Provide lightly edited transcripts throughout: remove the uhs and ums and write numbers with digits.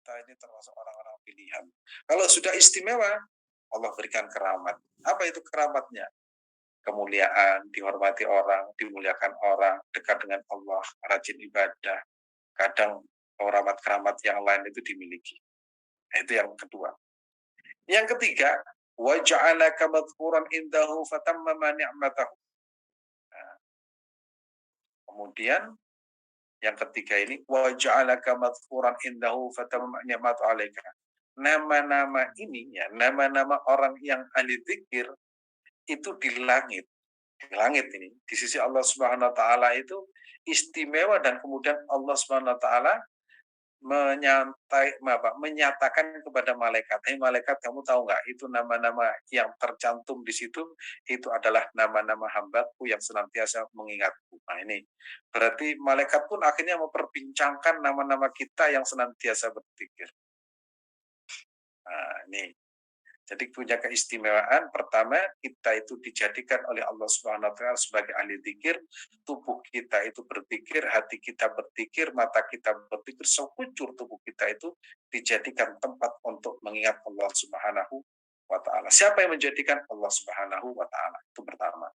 kita ini termasuk orang-orang pilihan. Kalau sudah istimewa, Allah berikan keramat. Apa itu keramatnya? Kemuliaan, dihormati orang, dimuliakan orang, dekat dengan Allah, rajin ibadah. Kadang keramat-keramat yang lain itu dimiliki. Nah, itu yang kedua. Yang ketiga, wa ja'alaka madhkuran indahu fatammama ni'matahu. Nah, kemudian yang ketiga ini wa ja'alaka madhkuran indahu fatammama ni'matu 'alaika. Nama-nama ini ya, nama-nama orang yang ahli zikir itu di langit. Di langit ini, di sisi Allah Subhanahu wa taala itu istimewa, dan kemudian Allah Subhanahu wa taala menyatakan kepada malaikat, malaikat, kamu tahu nggak itu nama-nama yang tercantum di situ itu adalah nama-nama hambaku yang senantiasa mengingatku. Nah ini berarti malaikat pun akhirnya memperbincangkan nama-nama kita yang senantiasa berpikir. Nah ini jadi punya keistimewaan. Pertama, kita itu dijadikan oleh Allah Subhanahu wa taala sebagai ahli zikir, tubuh kita itu berpikir, hati kita berpikir, mata kita berpikir, sekujur tubuh kita itu dijadikan tempat untuk mengingat Allah Subhanahu wa taala. Siapa yang menjadikan? Allah Subhanahu wa taala. Itu pertama.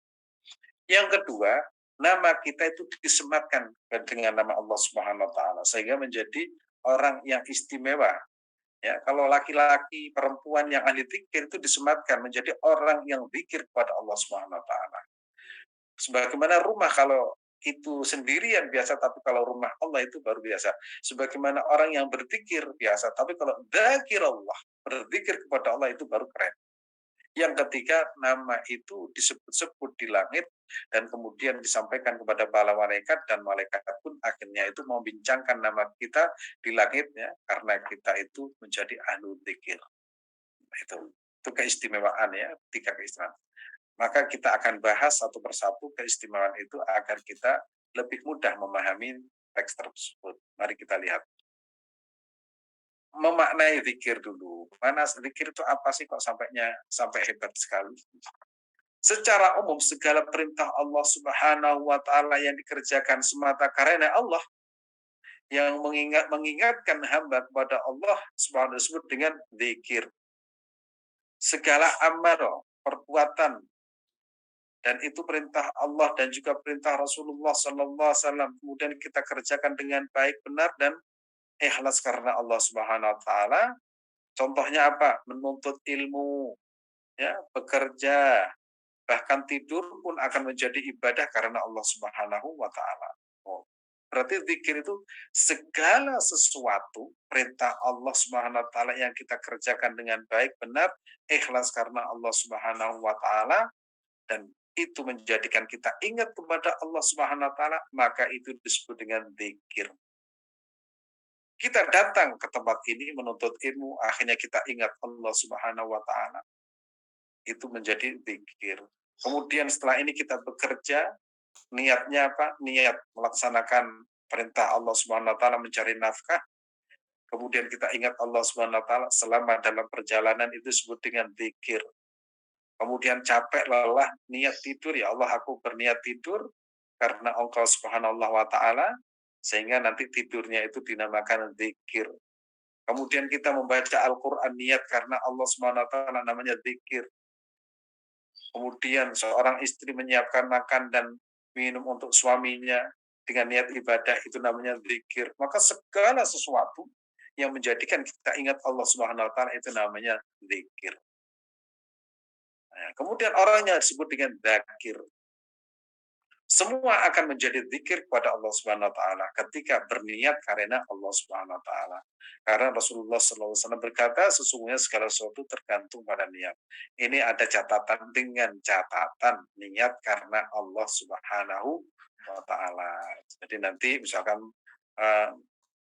Yang kedua, nama kita itu disematkan dengan nama Allah Subhanahu wa taala sehingga menjadi orang yang istimewa. Ya, kalau laki-laki, perempuan yang ahli zikir itu disematkan menjadi orang yang zikir kepada Allah Subhanahu wa taala. Sebagaimana rumah kalau itu sendirian biasa, tapi kalau rumah Allah itu baru biasa. Sebagaimana orang yang berzikir biasa, tapi kalau dzakir Allah, berzikir kepada Allah itu baru keren. Yang ketiga, nama itu disebut-sebut di langit dan kemudian disampaikan kepada para malaikat, dan malaikat pun akhirnya itu membincangkan nama kita di langitnya karena kita itu menjadi ahlu dzikir. Itu keistimewaan ya, 3 keistimewaan. Maka kita akan bahas satu persatu keistimewaan itu agar kita lebih mudah memahami teks tersebut. Mari kita lihat. Memaknai zikir dulu. Mana zikir itu apa sih kok sampai hebat sekali? Secara umum segala perintah Allah Subhanahu wa taala yang dikerjakan semata karena Allah, yang mengingatkan hamba kepada Allah Subhanahu disebut dengan zikir. Segala amal, perbuatan, dan itu perintah Allah dan juga perintah Rasulullah sallallahu alaihi wasallam, kemudian kita kerjakan dengan baik, benar dan ikhlas karena Allah Subhanahu wa taala. Contohnya apa? Menuntut ilmu, ya, bekerja, bahkan tidur pun akan menjadi ibadah karena Allah Subhanahu wa taala. Oh, berarti zikir itu segala sesuatu perintah Allah Subhanahu wa taala yang kita kerjakan dengan baik, benar, ikhlas karena Allah Subhanahu wa taala, dan itu menjadikan kita ingat kepada Allah Subhanahu wa taala, maka itu disebut dengan zikir. Kita datang ke tempat ini menuntut ilmu, akhirnya kita ingat Allah Subhanahu wa taala. Itu menjadi zikir. Kemudian setelah ini kita bekerja, niatnya apa? Niat melaksanakan perintah Allah Subhanahu wa taala, mencari nafkah. Kemudian kita ingat Allah Subhanahu wa taala selama dalam perjalanan, itu disebut dengan zikir. Kemudian capek, lelah, niat tidur, ya Allah aku berniat tidur karena Engkau Subhanahu wa taala, sehingga nanti tidurnya itu dinamakan zikir. Kemudian kita membaca Al-Qur'an, niat karena Allah Subhanahu wa taala, namanya zikir. Kemudian seorang istri menyiapkan makan dan minum untuk suaminya dengan niat ibadah, itu namanya zikir. Maka segala sesuatu yang menjadikan kita ingat Allah Subhanahu wa taala itu namanya zikir. Nah, kemudian orangnya disebut dengan dzakir. Semua akan menjadi zikir kepada Allah Subhanahu wa taala ketika berniat karena Allah Subhanahu wa taala. Karena Rasulullah SAW berkata, sesungguhnya segala sesuatu tergantung pada niat. Ini ada catatan, dengan catatan niat karena Allah Subhanahu wa taala. Jadi nanti misalkan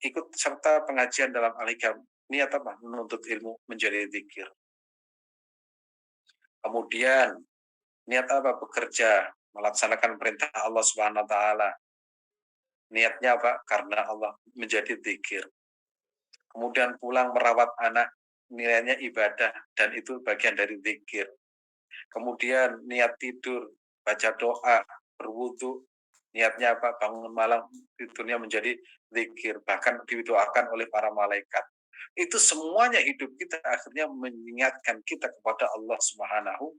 ikut serta pengajian dalam Al-Hikam, niat apa? Menuntut ilmu, menjadi zikir. Kemudian niat apa? Bekerja, melaksanakan perintah Allah Subhanahu wa taala. Niatnya apa? Karena Allah, menjadi zikir. Kemudian pulang merawat anak, nilainya ibadah, dan itu bagian dari zikir. Kemudian niat tidur, baca doa, berwudu, niatnya apa? Bangun malam, tidurnya menjadi zikir, bahkan didoakan oleh para malaikat. Itu semuanya hidup kita akhirnya mengingatkan kita kepada Allah Subhanahu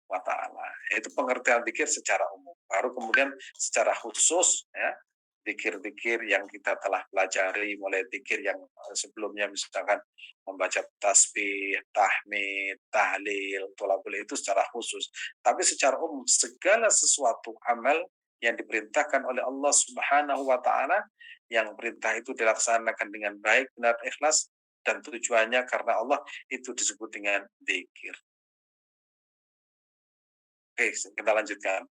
wa taala. Itu pengertian zikir secara umum. Baru kemudian secara khusus ya, zikir-zikir yang kita telah pelajari, mulai zikir yang sebelumnya misalkan membaca tasbih, tahmid, tahlil, tholaqul itu secara khusus. Tapi secara umum segala sesuatu amal yang diperintahkan oleh Allah Subhanahu wa taala, yang perintah itu dilaksanakan dengan baik, benar, ikhlas, dan tujuannya karena Allah, itu disebut dengan zikir. Oke, kita lanjutkan.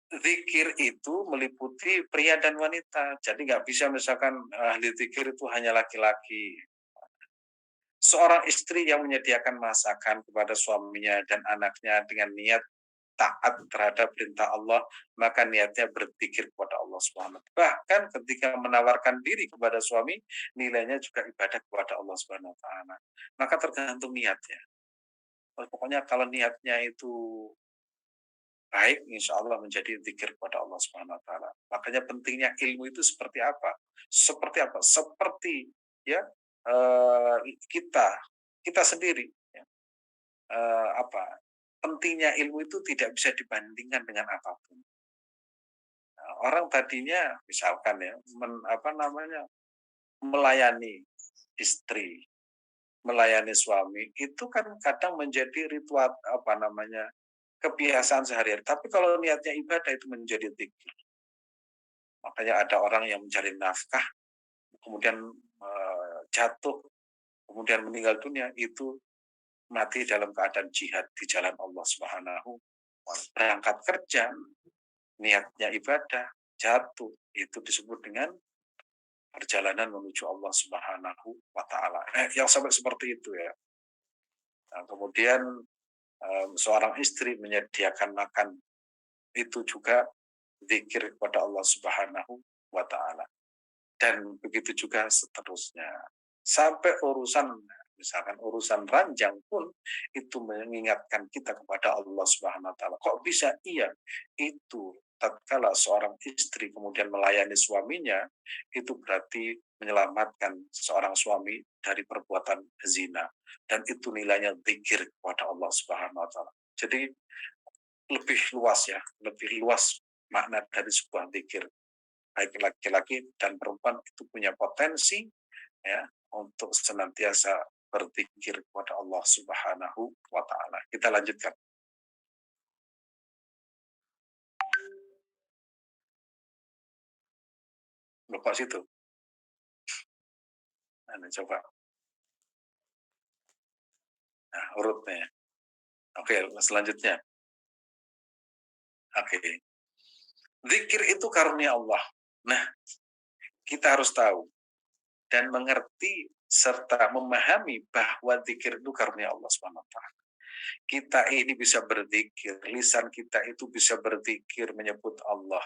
Zikir itu meliputi pria dan wanita. Jadi nggak bisa misalkan ahli zikir itu hanya laki-laki. Seorang istri yang menyediakan masakan kepada suaminya dan anaknya dengan niat taat terhadap perintah Allah, maka niatnya berzikir kepada Allah Subhanahu wa taala. Bahkan ketika menawarkan diri kepada suami, nilainya juga ibadah kepada Allah Subhanahu wa taala. Maka tergantung niatnya. Pokoknya kalau niatnya itu baik, insya Allah menjadi zikir kepada Allah Subhanahu wa taala. Makanya pentingnya ilmu itu seperti apa? Seperti apa? Seperti ya kita kita sendiri ya, apa? Pentingnya ilmu itu tidak bisa dibandingkan dengan apapun. Nah, orang tadinya misalkan ya apa namanya? Melayani istri, melayani suami itu kan kadang menjadi ritual apa namanya? Kebiasaan sehari-hari. Tapi kalau niatnya ibadah itu menjadi zikir. Makanya ada orang yang mencari nafkah, kemudian jatuh, kemudian meninggal dunia, itu mati dalam keadaan jihad di jalan Allah Subhanahu wa taala. Berangkat kerja, niatnya ibadah, jatuh, itu disebut dengan perjalanan menuju Allah Subhanahu wa taala. Yang sampai seperti itu ya. Nah, kemudian seorang istri menyediakan makan, itu juga zikir kepada Allah Subhanahu wa taala. Dan begitu juga seterusnya. Sampai urusan misalkan urusan ranjang pun itu mengingatkan kita kepada Allah Subhanahu wa taala. Kok bisa? Iya, itu tatkala seorang istri kemudian melayani suaminya, itu berarti menyelamatkan seorang suami dari perbuatan zina, dan itu nilainya zikir kepada Allah Subhanahu wa taala. Jadi lebih luas ya, lebih luas makna dari sebuah zikir. Baik laki-laki dan perempuan itu punya potensi ya untuk senantiasa berzikir kepada Allah Subhanahu wa taala. Kita lanjutkan. Lupa situ. Nah, coba. Nah, urutnya. Oke, selanjutnya. Oke. Zikir itu karunia Allah. Nah, kita harus tahu dan mengerti serta memahami bahwa zikir itu karunia Allah Subhanahu wa taala. Kita ini bisa berzikir, lisan kita itu bisa berzikir menyebut Allah.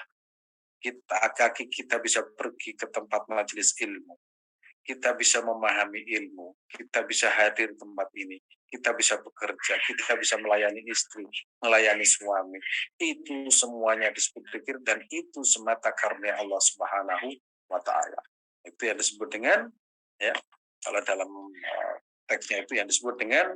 Kaki kita bisa pergi ke tempat majelis ilmu. Kita bisa memahami ilmu, kita bisa hadir di tempat ini, kita bisa bekerja, kita bisa melayani istri, melayani suami. Itu semuanya disebut zikir dan itu semata karunia Allah Subhanahu wa taala. Itu yang disebut dengan ya, kalau dalam teksnya itu yang disebut dengan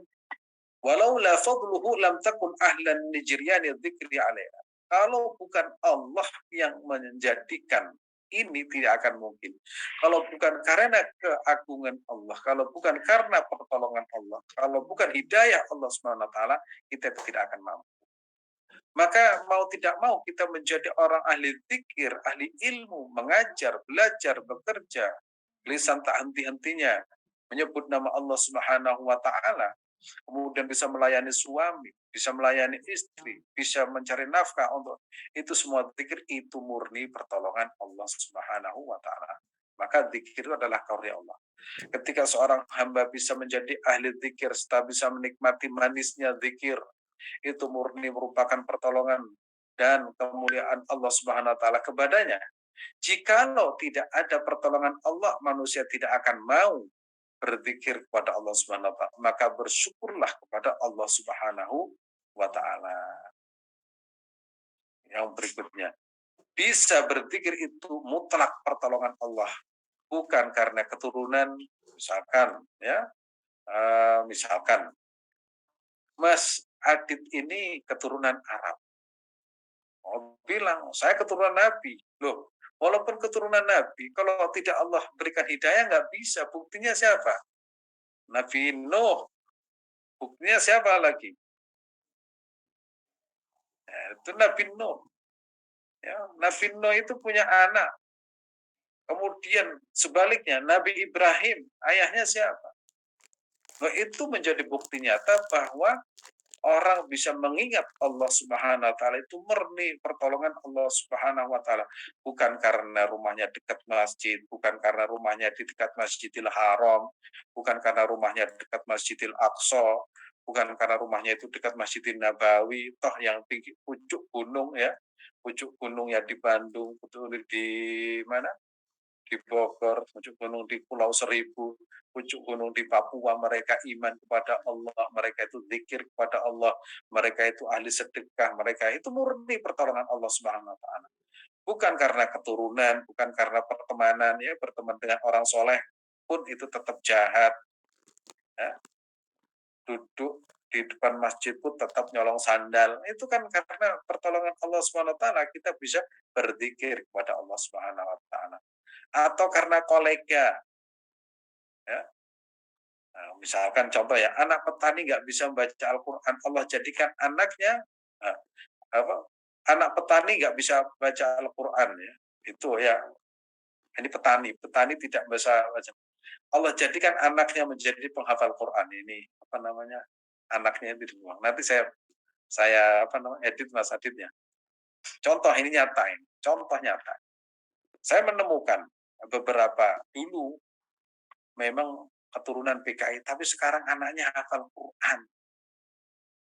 walau la fadluhu lam takun ahlan nijriyani dzikri alaiha. Kalau bukan Allah yang menjadikan ini tidak akan mungkin. Kalau bukan karena keagungan Allah, kalau bukan karena pertolongan Allah, kalau bukan hidayah Allah Subhanahu wa taala, kita tidak akan mampu. Maka mau tidak mau kita menjadi orang ahli zikir, ahli ilmu, mengajar, belajar, bekerja, lisan tak henti-hentinya menyebut nama Allah Subhanahu wa taala, kemudian bisa melayani suami, bisa melayani istri, bisa mencari nafkah untuk itu semua zikir itu murni pertolongan Allah Subhanahu wa taala. Maka zikir itu adalah karunia Allah. Ketika seorang hamba bisa menjadi ahli zikir, serta bisa menikmati manisnya zikir, itu murni merupakan pertolongan dan kemuliaan Allah Subhanahu wa taala kepadanya. Jikalau tidak ada pertolongan Allah, manusia tidak akan mau berzikir kepada Allah Subhanahu wa taala, maka bersyukurlah kepada Allah Subhanahu wa taala. Yang berikutnya, Bisa berzikir itu mutlak pertolongan Allah, bukan karena keturunan. Misalkan ya, misalkan Mas Adit ini keturunan Arab, bilang saya keturunan Nabi. Loh, walaupun keturunan Nabi, kalau tidak Allah berikan hidayah nggak bisa. Buktinya siapa? Nabi Nuh. Buktinya siapa lagi? Ya, itu Nabi Nuh. Ya, Nabi Nuh itu punya anak. Kemudian sebaliknya Nabi Ibrahim, ayahnya siapa? Nah, itu menjadi bukti nyata bahwa orang bisa mengingat Allah Subhanahu wa taala itu murni pertolongan Allah Subhanahu wa taala, bukan karena rumahnya dekat masjid, bukan karena rumahnya di dekat Masjidil Haram, bukan karena rumahnya dekat Masjidil Aqsa, bukan karena rumahnya itu dekat Masjidil Nabawi, toh yang tinggi pucuk gunung ya, pucuk gunung ya di Bandung, betul di mana? Di Bogor, pucuk gunung di Pulau Seribu, pucuk gunung di Papua, mereka iman kepada Allah, mereka itu zikir kepada Allah, mereka itu ahli sedekah, mereka itu murni pertolongan Allah Subhanahu wa taala. Bukan karena keturunan, bukan karena pertemanan, ya berteman dengan orang soleh pun itu tetap jahat. Ya. Duduk di depan masjid pun tetap nyolong sandal. Itu kan karena pertolongan Allah Subhanahu wa taala kita bisa berzikir kepada Allah Subhanahu wa taala. Atau karena kolega, ya. Nah, misalkan contoh ya, anak petani nggak bisa membaca Al-Quran, Allah jadikan anaknya, nah, apa, anak petani nggak bisa baca Al-Quran ya, itu ya, ini petani, petani tidak bisa baca. Allah jadikan anaknya menjadi penghafal Quran ini, apa namanya, anaknya itu dibuang. Nanti saya apa namanya, edit Mas Aditnya. Contoh ini nyata ini, contoh nyata. Saya menemukan beberapa dulu memang keturunan PKI, tapi sekarang anaknya hafal Quran.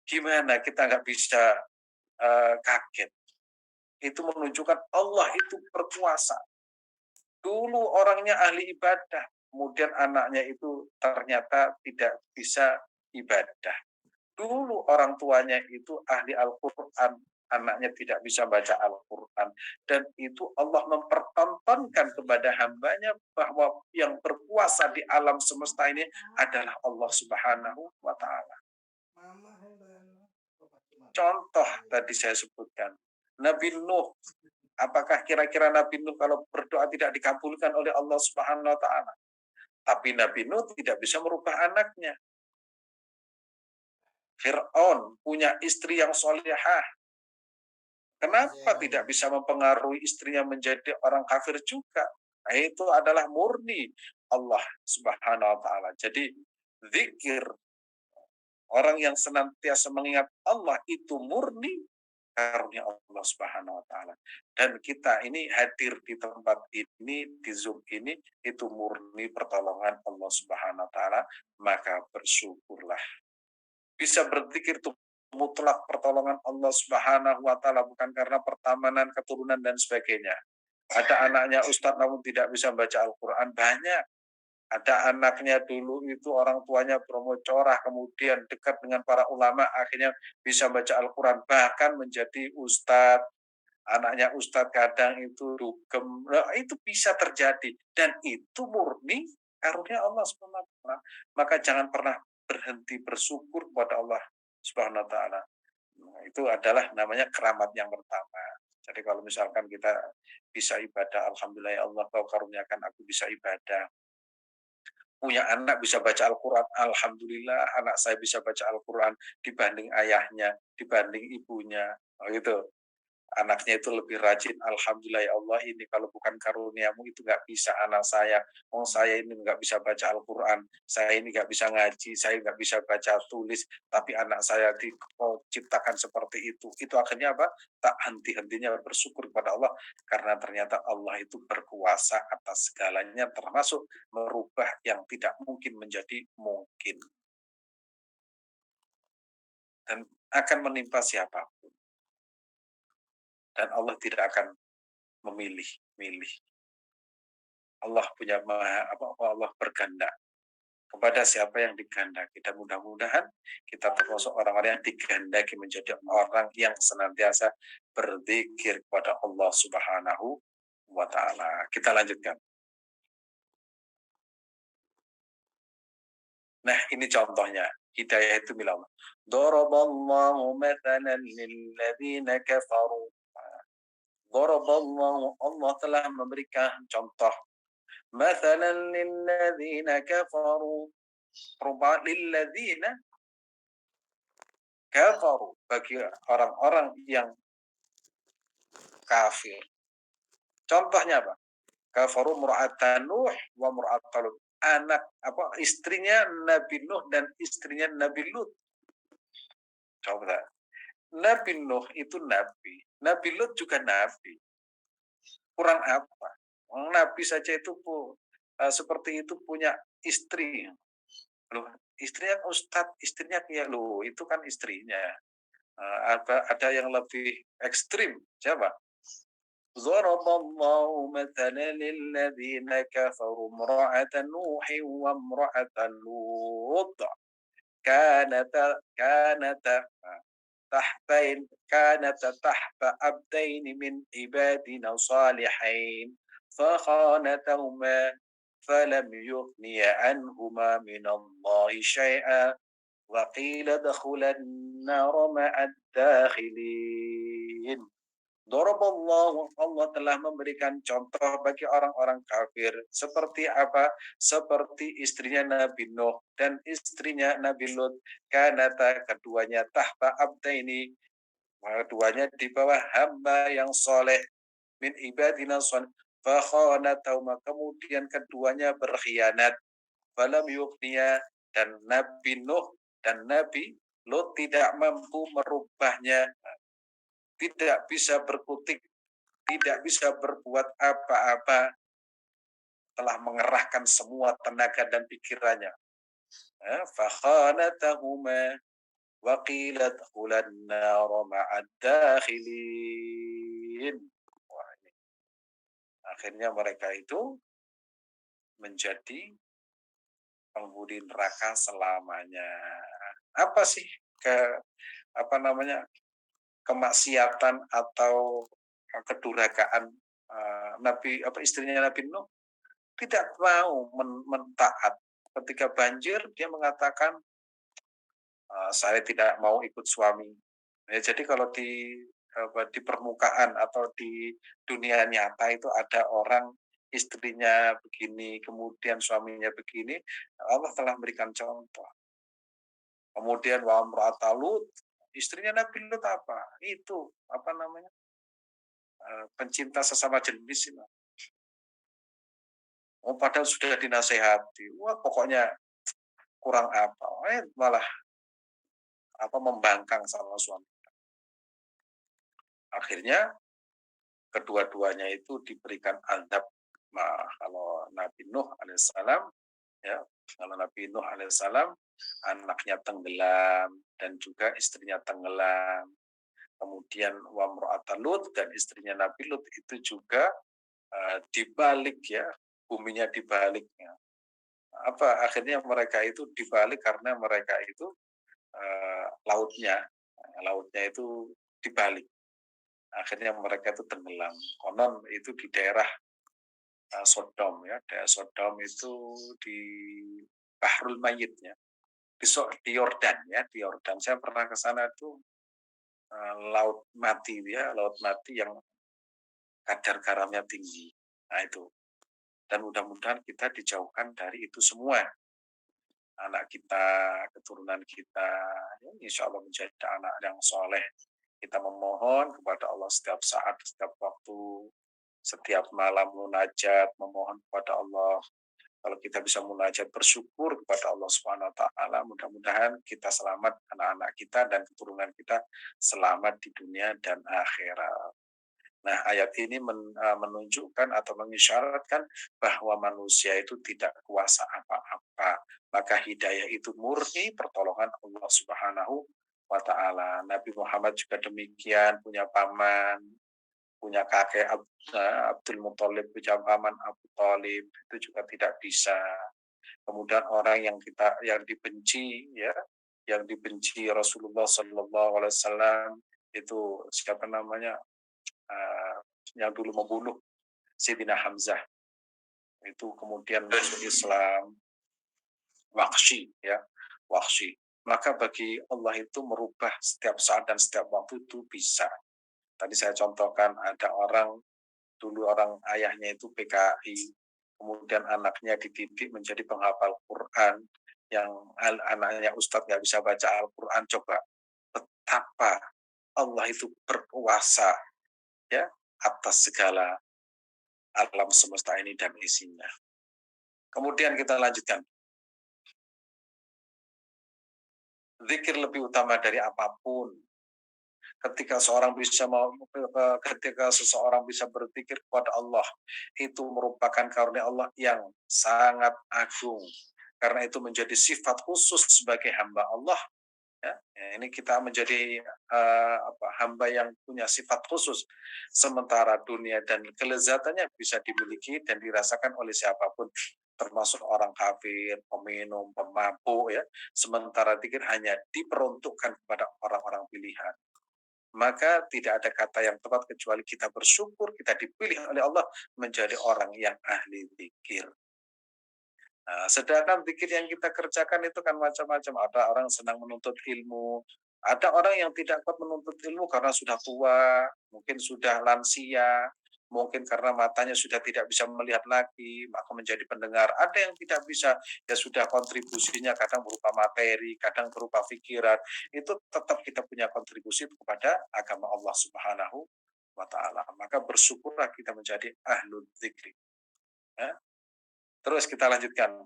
Gimana kita nggak bisa kaget? Itu menunjukkan Allah itu berkuasa. Dulu orangnya ahli ibadah, kemudian anaknya itu ternyata tidak bisa ibadah. Dulu orang tuanya itu ahli Al-Quran, anaknya tidak bisa baca Al-Quran. Dan itu Allah mempertontonkan kepada hambanya bahwa yang berkuasa di alam semesta ini adalah Allah Subhanahu wa Ta'ala. Contoh tadi saya sebutkan, Nabi Nuh. Apakah kira-kira Nabi Nuh kalau berdoa tidak dikabulkan oleh Allah Subhanahu wa taala? Tapi Nabi Nuh tidak bisa merubah anaknya. Fir'aun punya istri yang solehah. Kenapa tidak bisa mempengaruhi istrinya menjadi orang kafir juga? Nah, itu adalah murni Allah Subhanahu wa taala. Jadi zikir, orang yang senantiasa mengingat Allah itu murni karunia Allah Subhanahu wa taala. Dan kita ini hadir di tempat ini, di Zoom ini, itu murni pertolongan Allah Subhanahu wa taala, maka bersyukurlah. Bisa berzikir itu mutlak pertolongan Allah Subhanahu wa taala, bukan karena pertamanan, keturunan dan sebagainya. Ada anaknya ustadz namun tidak bisa baca Al-Qur'an, banyak. Ada anaknya dulu itu orang tuanya promo corah, kemudian dekat dengan para ulama, akhirnya bisa baca Al-Quran, bahkan menjadi ustadz, anaknya ustadz kadang itu dugem, nah, itu bisa terjadi, dan itu murni karunia Allah Subhanahu wa taala. Maka jangan pernah berhenti bersyukur kepada Allah Subhanahu wa taala. Nah, itu adalah namanya keramat yang pertama. Jadi kalau misalkan kita bisa ibadah, alhamdulillah ya Allah kau karuniakan aku bisa ibadah, punya anak bisa baca Al-Quran, alhamdulillah anak saya bisa baca Al-Quran dibanding ayahnya, dibanding ibunya, oh, gitu. Anaknya itu lebih rajin, alhamdulillah ya Allah, ini kalau bukan karuniamu itu nggak bisa anak saya. Oh, saya ini nggak bisa baca Al-Quran, saya ini nggak bisa ngaji, saya nggak bisa baca tulis, tapi anak saya diciptakan seperti itu akhirnya apa, tak henti-hentinya bersyukur kepada Allah, karena ternyata Allah itu berkuasa atas segalanya, termasuk merubah yang tidak mungkin menjadi mungkin, dan akan menimpa siapapun, dan Allah tidak akan memilih-milih. Allah punya Allah berkehendak kepada siapa yang dikehendaki, dan mudah-mudahan kita termasuk orang-orang yang dikehendaki menjadi orang yang senantiasa berzikir kepada Allah Subhanahu wa taala. Kita lanjutkan. Nah, ini contohnya. Hidayah itu milah Allah. Daraballahu mathalan lilladzina kafaru. Daraballahu, Allah telah memberikan contoh. Mathalan lilladzina kafaru. Lilladzina kafaru, bagi orang-orang yang kafir. Contohnya apa? Kafaru mur'atan Nuh wa mur'atan Lut. Istrinya Nabi Nuh dan istrinya Nabi Lut. Coba. Nabi Nuh itu nabi. Nabi Lut juga nabi. Kurang apa? Nabi saja itu seperti itu punya istri. Loh, istrinya Ustadz, istrinya kayak loh, itu kan istrinya. Ada yang lebih ekstrim. Siapa? ضرب الله مثلا للذين كفروا امرأة نوح وامرأة لوط كانتا تحت عبدين من عبادنا صالحين فخانتهما فلم يغني عنهما من الله شيئا وقيل ادخلا النار مع الداخلين. Daraballahu, Allah telah memberikan contoh bagi orang-orang kafir. Seperti apa? Seperti istrinya Nabi Nuh dan istrinya Nabi Lut. Kanata, keduanya tahta abdaini. Keduanya di bawah hamba yang soleh. Min ibadina soleh. Fakhanatahuma, kemudian keduanya berkhianat. Falam yughniya, dan Nabi Nuh dan Nabi Lut tidak mampu merubahnya, tidak bisa berkutik, tidak bisa berbuat apa-apa, telah mengerahkan semua tenaga dan pikirannya. Fakhanatahuma wa qila dkhulan nar ma'ad dakhilin. Akhirnya mereka itu menjadi penghuni neraka selamanya. Apa sih kemaksiatan atau kedurhakaan istrinya Nabi Nuh? Tidak mau mentaat. Ketika banjir dia mengatakan saya tidak mau ikut suami. Ya, jadi kalau di permukaan atau di dunia nyata itu ada orang istrinya begini, kemudian suaminya begini, Allah telah memberikan contoh. Kemudian wa imra'ata Lut, istrinya Nabi Lut apa? Itu pencinta sesama jenis itu. Padahal sudah dinasehati. Wah, pokoknya kurang apa. Malah membangkang sama suami. Akhirnya kedua-duanya itu diberikan azab. Nah, kalau Nabi Nuh alaihissalam, ya, kalau Nabi Nuh alaihissalam anaknya tenggelam dan juga istrinya tenggelam. Kemudian wa imra'ata Lut dan istrinya Nabi Lut itu juga dibalik, ya, buminya dibaliknya. Akhirnya mereka itu dibalik karena mereka itu lautnya itu dibalik. Akhirnya mereka itu tenggelam. Konon itu di daerah Sodom, ya, daerah Sodom itu di Bahrul Mayyit, ya, di Yordan, ya, di Yordan. Saya pernah ke sana itu laut mati, ya, laut mati yang kadar garamnya tinggi. Nah itu. Dan mudah-mudahan kita dijauhkan dari itu semua. Anak kita, keturunan kita, ya, insya Allah menjadi anak yang soleh. Kita memohon kepada Allah setiap saat, setiap waktu, setiap malam munajat, memohon kepada Allah. Kalau kita bisa munajat, bersyukur kepada Allah Subhanahu wa taala, mudah-mudahan kita selamat, anak-anak kita dan keturunan kita selamat di dunia dan akhirat. Nah, ayat ini menunjukkan atau mengisyaratkan bahwa manusia itu tidak kuasa apa-apa. Maka hidayah itu murni pertolongan Allah Subhanahu wa taala. Nabi Muhammad juga demikian, punya paman, punya kakek Abdul Muthalib, punya paman Abu Thalib, itu juga tidak bisa. Kemudian orang yang dibenci, ya, yang dibenci Rasulullah Sallallahu Alaihi Wasallam itu siapa namanya? yang dulu membunuh Sayyidina Hamzah, itu kemudian masuk Islam, Wahsy ya, Wahsy. Maka bagi Allah itu merubah setiap saat dan setiap waktu itu bisa. Tadi saya contohkan ada orang, dulu orang ayahnya itu PKI, kemudian anaknya dididik menjadi penghafal Quran, yang anaknya Ustadz nggak bisa baca Al-Quran. Coba betapa Allah itu berkuasa ya atas segala alam semesta ini dan isinya. Kemudian kita lanjutkan. Zikir lebih utama dari apapun. Ketika seseorang bisa berzikir kepada Allah, itu merupakan karunia Allah yang sangat agung. Karena itu menjadi sifat khusus sebagai hamba Allah. Ya, ini kita menjadi hamba yang punya sifat khusus. Sementara dunia dan kelezatannya bisa dimiliki dan dirasakan oleh siapapun, termasuk orang kafir, peminum, pemabuk ya. Sementara zikir hanya diperuntukkan kepada orang-orang pilihan. Maka tidak ada kata yang tepat kecuali kita bersyukur kita dipilih oleh Allah menjadi orang yang ahli zikir. Nah, sedangkan zikir yang kita kerjakan itu kan macam-macam. Ada orang senang menuntut ilmu, ada orang yang tidak kuat menuntut ilmu karena sudah tua, mungkin sudah lansia, mungkin karena matanya sudah tidak bisa melihat lagi, maka menjadi pendengar. Ada yang tidak bisa, ya sudah kontribusinya kadang berupa materi, kadang berupa pikiran. Itu tetap kita punya kontribusi kepada agama Allah Subhanahu wa Ta'ala. Maka bersyukurlah kita menjadi ahlul zikri. Ya. Terus kita lanjutkan.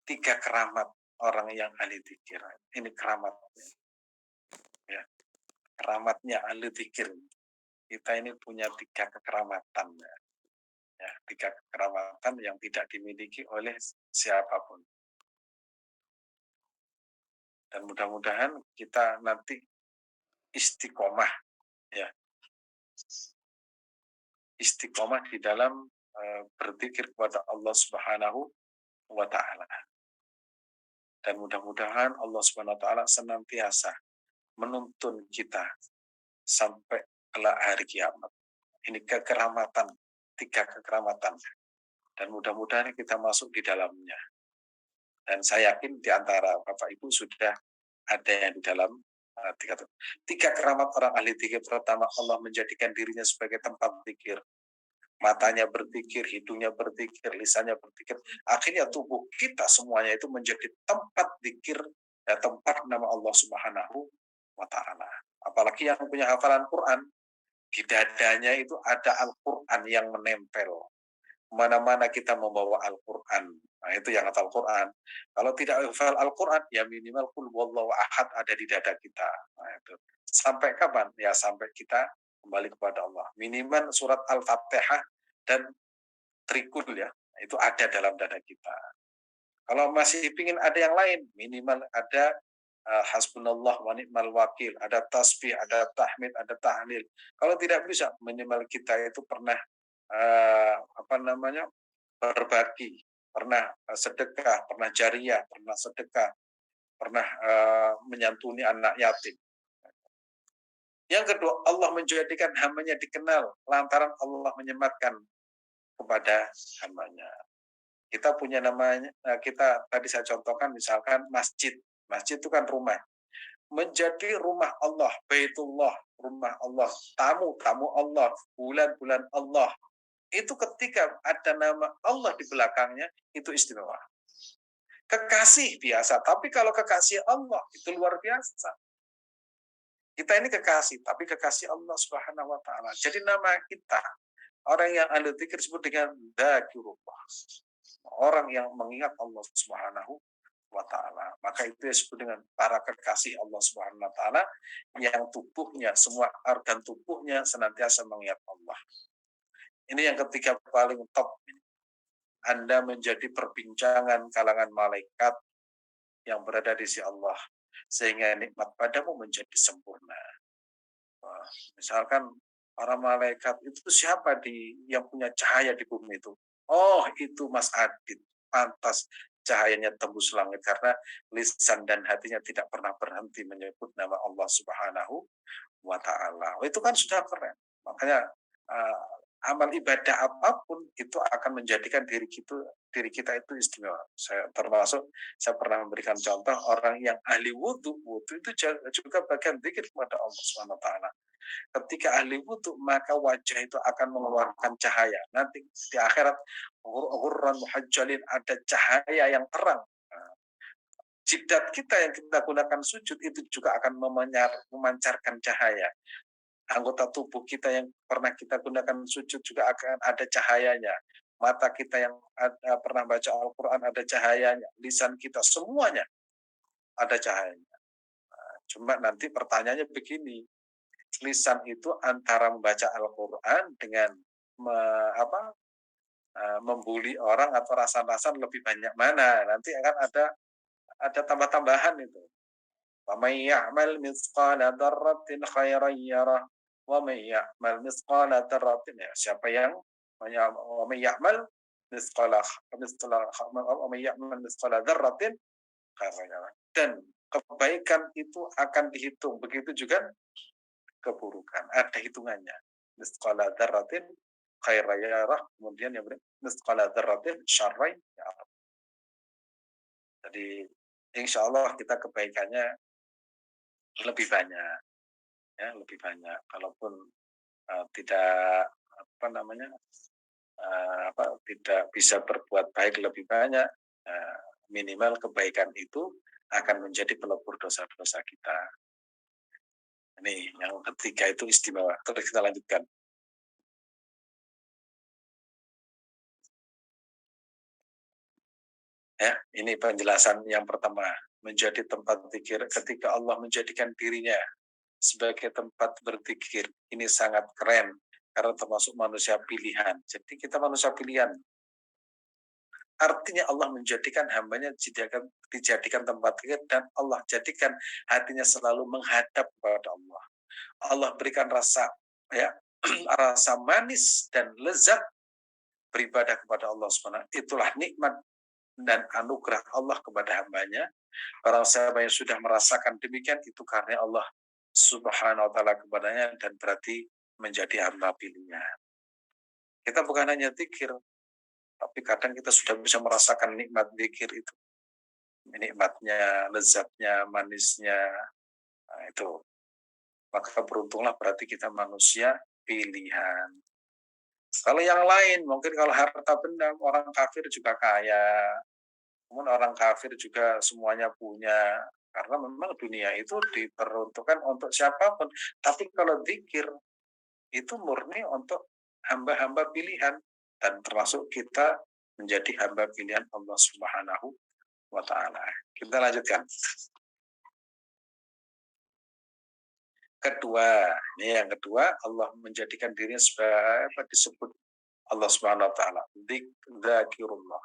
3 keramat orang yang ahli zikir. Ini keramat. Ya. Keramatnya ahli zikir. Kita ini punya 3 kekeramatan. Ya, 3 kekeramatan yang tidak dimiliki oleh siapapun. Dan mudah-mudahan kita nanti istiqomah. Ya. Istiqomah di dalam berzikir kepada Allah Subhanahu wa Ta'ala. Dan mudah-mudahan Allah Subhanahu wa Ta'ala senantiasa menuntun kita sampai kelak hari kiamat. Ini kekeramatan, 3 kekeramatan. Dan mudah-mudahan kita masuk di dalamnya. Dan saya yakin di antara Bapak Ibu sudah ada yang di dalam 3 keramat orang ahli zikir. Pertama, Allah menjadikan dirinya sebagai tempat zikir. Matanya berzikir, hidungnya berzikir, lisannya berzikir. Akhirnya tubuh kita semuanya itu menjadi tempat zikir, ya, tempat nama Allah Subhanahu wa Ta'ala. Apalagi yang punya hafalan Quran, di dadanya itu ada Al-Quran yang menempel. Mana-mana kita membawa Al-Quran. Nah, itu yang hafal Quran. Kalau tidak hafal Al-Quran, ya minimal qul huwallahu ahad ada di dada kita. Nah, itu. Sampai kapan? Ya sampai kita kembali kepada Allah. Minimal surat Al-Fatihah dan trikul ya, itu ada dalam dada kita. Kalau masih ingin ada yang lain, minimal ada hasbunallah wa ni'mal wakil, ada tasbih, ada tahmid, ada tahlil. Kalau tidak bisa, minimal kita itu pernah berbagi, pernah sedekah, pernah jariyah, pernah sedekah, pernah menyantuni anak yatim. Yang kedua, Allah menjadikan hambanya dikenal lantaran Allah menyematkan kepada hambanya. Kita punya namanya, kita tadi saya contohkan misalkan masjid. Masjid itu kan rumah. Menjadi rumah Allah, Baitullah, rumah Allah, tamu Allah, bulan-bulan Allah. Itu ketika ada nama Allah di belakangnya, itu istimewa. Kekasih biasa, tapi kalau kekasih Allah itu luar biasa. Kita ini kekasih, tapi kekasih Allah Subhanahu wa Ta'ala. Jadi nama kita, orang yang ahli zikir disebut dengan dzakirullah. Orang yang mengingat Allah Subhanahu wa Ta'ala. Maka itu disebut dengan para kekasih Allah Subhanahu wa Ta'ala yang tubuhnya, semua organ tubuhnya senantiasa mengingat Allah. Ini yang ketiga paling top. Anda menjadi perbincangan kalangan malaikat yang berada di sisi Allah, sehingga nikmat padamu menjadi sempurna. Wah, misalkan para malaikat itu siapa yang punya cahaya di bumi itu? Oh, itu Mas Adit. Pantas cahayanya tembus langit karena lisan dan hatinya tidak pernah berhenti menyebut nama Allah Subhanahu wa ta'ala. Itu kan sudah keren. Makanya amal ibadah apapun itu akan menjadikan diri kita itu istimewa. Saya pernah memberikan contoh orang yang ahli wudhu itu juga bagian zikir kepada Allah Subhanahu wa taala. Ketika ahli wudhu maka wajah itu akan mengeluarkan cahaya. Nanti di akhirat ghurran muhajjalin, ada cahaya yang terang. Jidat kita yang kita gunakan sujud itu juga akan memancarkan cahaya. Anggota tubuh kita yang pernah kita gunakan sujud juga akan ada cahayanya. Mata kita yang pernah baca Al-Quran ada cahayanya. Lisan kita semuanya ada cahayanya. Cuma nanti pertanyaannya begini, lisan itu antara membaca Al-Quran dengan membuli orang atau rasa-rasa lebih banyak mana? Nanti akan ada tambah-tambahan itu. Wa may ya'mal mithqala dzarratin khairan yarah wa may ya'mal mithqala dzarratin, ya, siapa yang wa may ya'mal mithqala wa may ya'mal mithqala dzarratin khairan yarah. Dan kebaikan itu akan dihitung, begitu juga keburukan ada hitungannya. Mithqala dzarratin khairan yarah, kemudian yang mithqala dzarratin syarran yarah. Jadi insya Allah kita kebaikannya lebih banyak, ya, lebih banyak. Kalaupun tidak tidak bisa berbuat baik lebih banyak, minimal kebaikan itu akan menjadi pelebur dosa-dosa kita. Ini yang ketiga itu istimewa. Terus kita lanjutkan. Ya, ini penjelasan yang pertama, menjadi tempat zikir. Ketika Allah menjadikan dirinya sebagai tempat berzikir, ini sangat keren karena termasuk manusia pilihan. Jadi kita manusia pilihan. Artinya Allah menjadikan hambanya dijadikan tempat zikir, dan Allah jadikan hatinya selalu menghadap kepada Allah. Allah berikan rasa rasa manis dan lezat beribadah kepada Allah SWT. Itulah nikmat dan anugerah Allah kepada hambanya. Para sahabat yang sudah merasakan demikian itu karena Allah Subhanahu wa taala kepadanya, dan berarti menjadi hamba pilihnya. Kita bukan hanya zikir, tapi kadang kita sudah bisa merasakan nikmat zikir itu. Nikmatnya, lezatnya, manisnya, itu. Maka beruntunglah berarti kita manusia pilihan. Kalau yang lain, mungkin kalau harta benda, orang kafir juga kaya. Namun orang kafir juga semuanya punya, karena memang dunia itu diperuntukkan untuk siapapun. Tapi kalau zikir itu murni untuk hamba-hamba pilihan, dan termasuk kita menjadi hamba pilihan Allah Subhanahu wa taala. Kita lanjutkan. Kedua, ini yang kedua, Allah menjadikan dirinya sebagai disebut Allah Subhanahu wa taala, dzakirullah.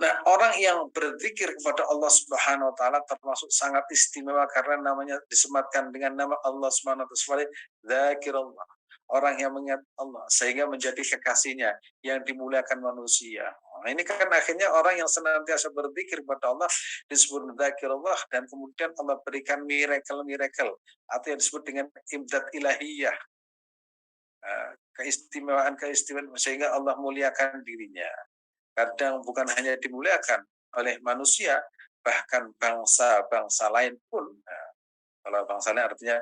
Nah, orang yang berzikir kepada Allah Subhanahu wa taala termasuk sangat istimewa karena namanya disematkan dengan nama Allah Subhanahu wa taala, dzakirullah. Orang yang mengingat Allah sehingga menjadi kekasihnya yang dimuliakan manusia. Nah, ini kan akhirnya orang yang senantiasa berzikir kepada Allah disebut dzakirullah, dan kemudian Allah berikan miracle atau yang disebut dengan imdad ilahiyah. Keistimewaan sehingga Allah muliakan dirinya. Kadang bukan hanya dimuliakan oleh manusia, bahkan bangsa-bangsa lain pun. Nah, kalau bangsa lain artinya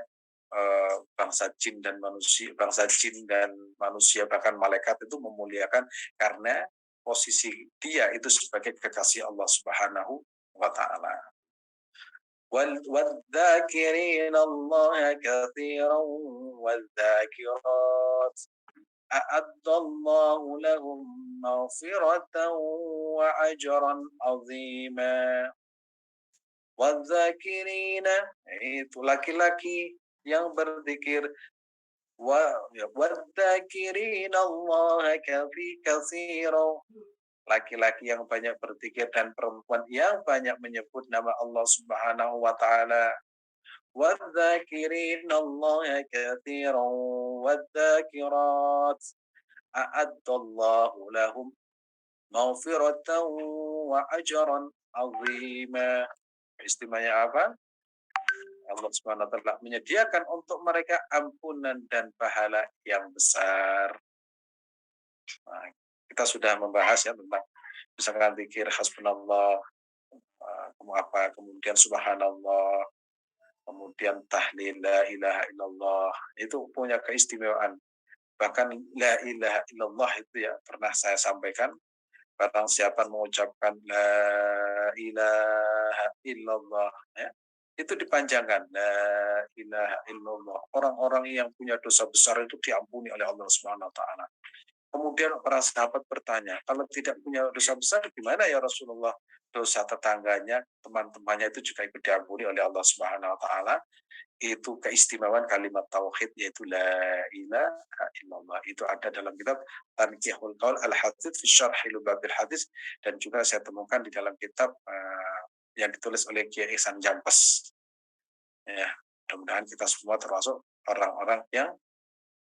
bangsa jin dan manusia, bahkan malaikat itu memuliakan karena posisi dia itu sebagai kekasih Allah Subhanahu wa taala. وَالذَّاكِرِينَ اللَّهَ كَثِيرًا وَالذَّاكِرَاتِ أَعَدَّ اللَّهُ لَهُم مَغْفِرَةً وَأَجْرًا عَظِيمًا. وَالذَّاكِرِينَ, itu laki-laki yang berzikir. وَالذَّاكِرِينَ اللَّهَ كَثِيرًا, laki-laki yang banyak berzikir dan perempuan yang banyak menyebut nama Allah Subhanahu wa taala. وَالذَّاكِرِينَ اللَّهَ كَثِيرًا وَالذَّاكِرَاتِ أَعَدَّ اللَّهُ لَهُم مَغْفِرَةً وَأَجْرًا عَظِيمًا. Istimewanya apa? Allah Subhanahu wa taala menyediakan untuk mereka ampunan dan pahala yang besar. Nah, kita sudah membahas ya tentang misalkan zikir hasbunallah, kemudian subhanallah, kemudian tahlil la ilaha illallah, itu punya keistimewaan. Bahkan la ilaha illallah itu ya pernah saya sampaikan, barang siapa mengucapkan la ilaha illallah ya, itu dipanjangkan la ilaha illallah. Orang-orang yang punya dosa besar itu diampuni oleh Allah Subhanahu wa taala. Kemudian para sahabat bertanya, kalau tidak punya dosa besar gimana ya Rasulullah? Dosa tetangganya, teman-temannya itu juga ikut diampuni oleh Allah Subhanahu wa taala. Itu keistimewaan kalimat tauhid, yaitu la ilaha illallah. Itu ada dalam kitab Tanqihul Qaul Al-Hadits fi Syarh Lubabil Hadis, dan juga saya temukan di dalam kitab yang ditulis oleh Kiai Ihsan Jampes. Ya, mudah-mudahan kita semua termasuk orang-orang yang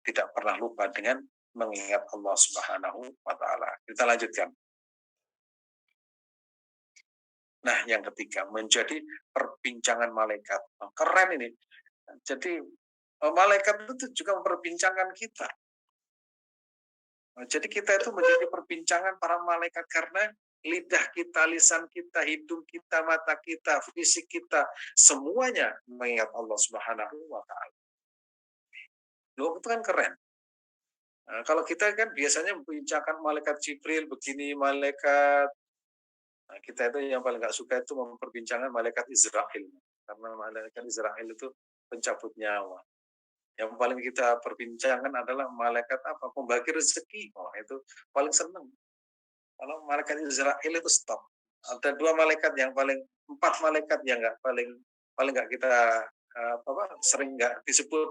tidak pernah lupa dengan mengingat Allah Subhanahu wa taala. Kita lanjutkan. Nah, yang ketiga, menjadi perbincangan malaikat. Keren ini. Jadi malaikat itu juga memperbincangkan kita. Jadi kita itu menjadi perbincangan para malaikat karena lidah kita, lisan kita, hidung kita, mata kita, fisik kita, semuanya mengingat Allah Subhanahu wa taala. Loh, itu kan keren. Nah, kalau kita kan biasanya membincangkan malaikat Jibril begini, kita itu yang paling nggak suka itu memperbincangkan malaikat Israel, karena malaikat Israel itu pencabut nyawa. Yang paling kita perbincangkan adalah malaikat apa? Pembagi rezeki. Oh, itu paling seneng. Kalau malaikat Israel itu stop. Ada dua malaikat yang paling, empat malaikat yang nggak paling paling nggak kita sering nggak disebut.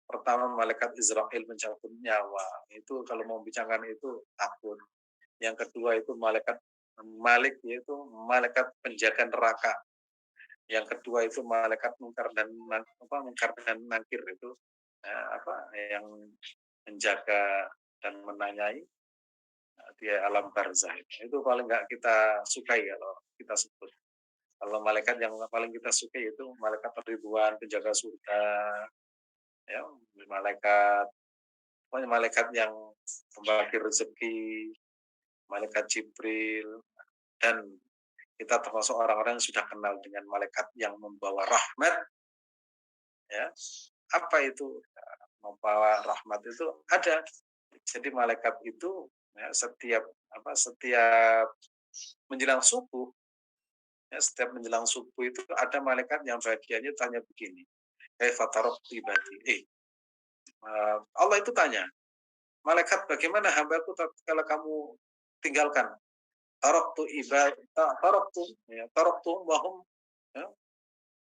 Pertama malaikat Israel mencabut nyawa. Itu kalau mau bicarakan itu takut. Yang kedua itu malaikat Malik, yaitu malaikat penjaga neraka. Yang kedua itu malaikat mungkar dan nakir, itu yang menjaga dan menanyai di alam barzah. Itu paling nggak kita sukai kalau kita sebut. Kalau malaikat yang paling kita sukai itu malaikat Ridwan, penjaga surga, ya, malaikat yang pembagi rezeki, malaikat Jibril, dan kita termasuk orang-orang yang sudah kenal dengan malaikat yang membawa rahmat. Ya, apa itu membawa rahmat? Itu ada. Jadi malaikat itu ya, setiap menjelang subuh, ya, setiap menjelang subuh itu ada malaikat yang bagiannya tanya begini, Allah itu tanya, malaikat bagaimana hambaku kalau kamu tinggalkan? Taroktu wahum ya,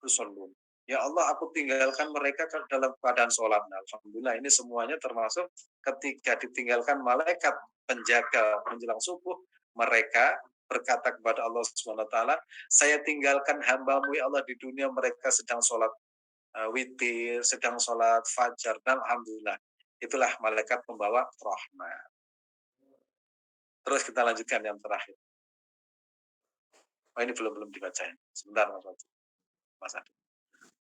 yusallun. Ya Allah, aku tinggalkan mereka dalam keadaan sholat. Nah, alhamdulillah ini semuanya termasuk ketika ditinggalkan malaikat penjaga menjelang subuh, mereka berkata kepada Allah Subhanahu wa taala, saya tinggalkan hambamu ya Allah di dunia, mereka sedang sholat witir, sedang sholat fajar, dan alhamdulillah itulah malaikat pembawa rahmat. Terus kita lanjutkan yang terakhir. Oh, ini belum dibacain. Sebentar Mas Adi.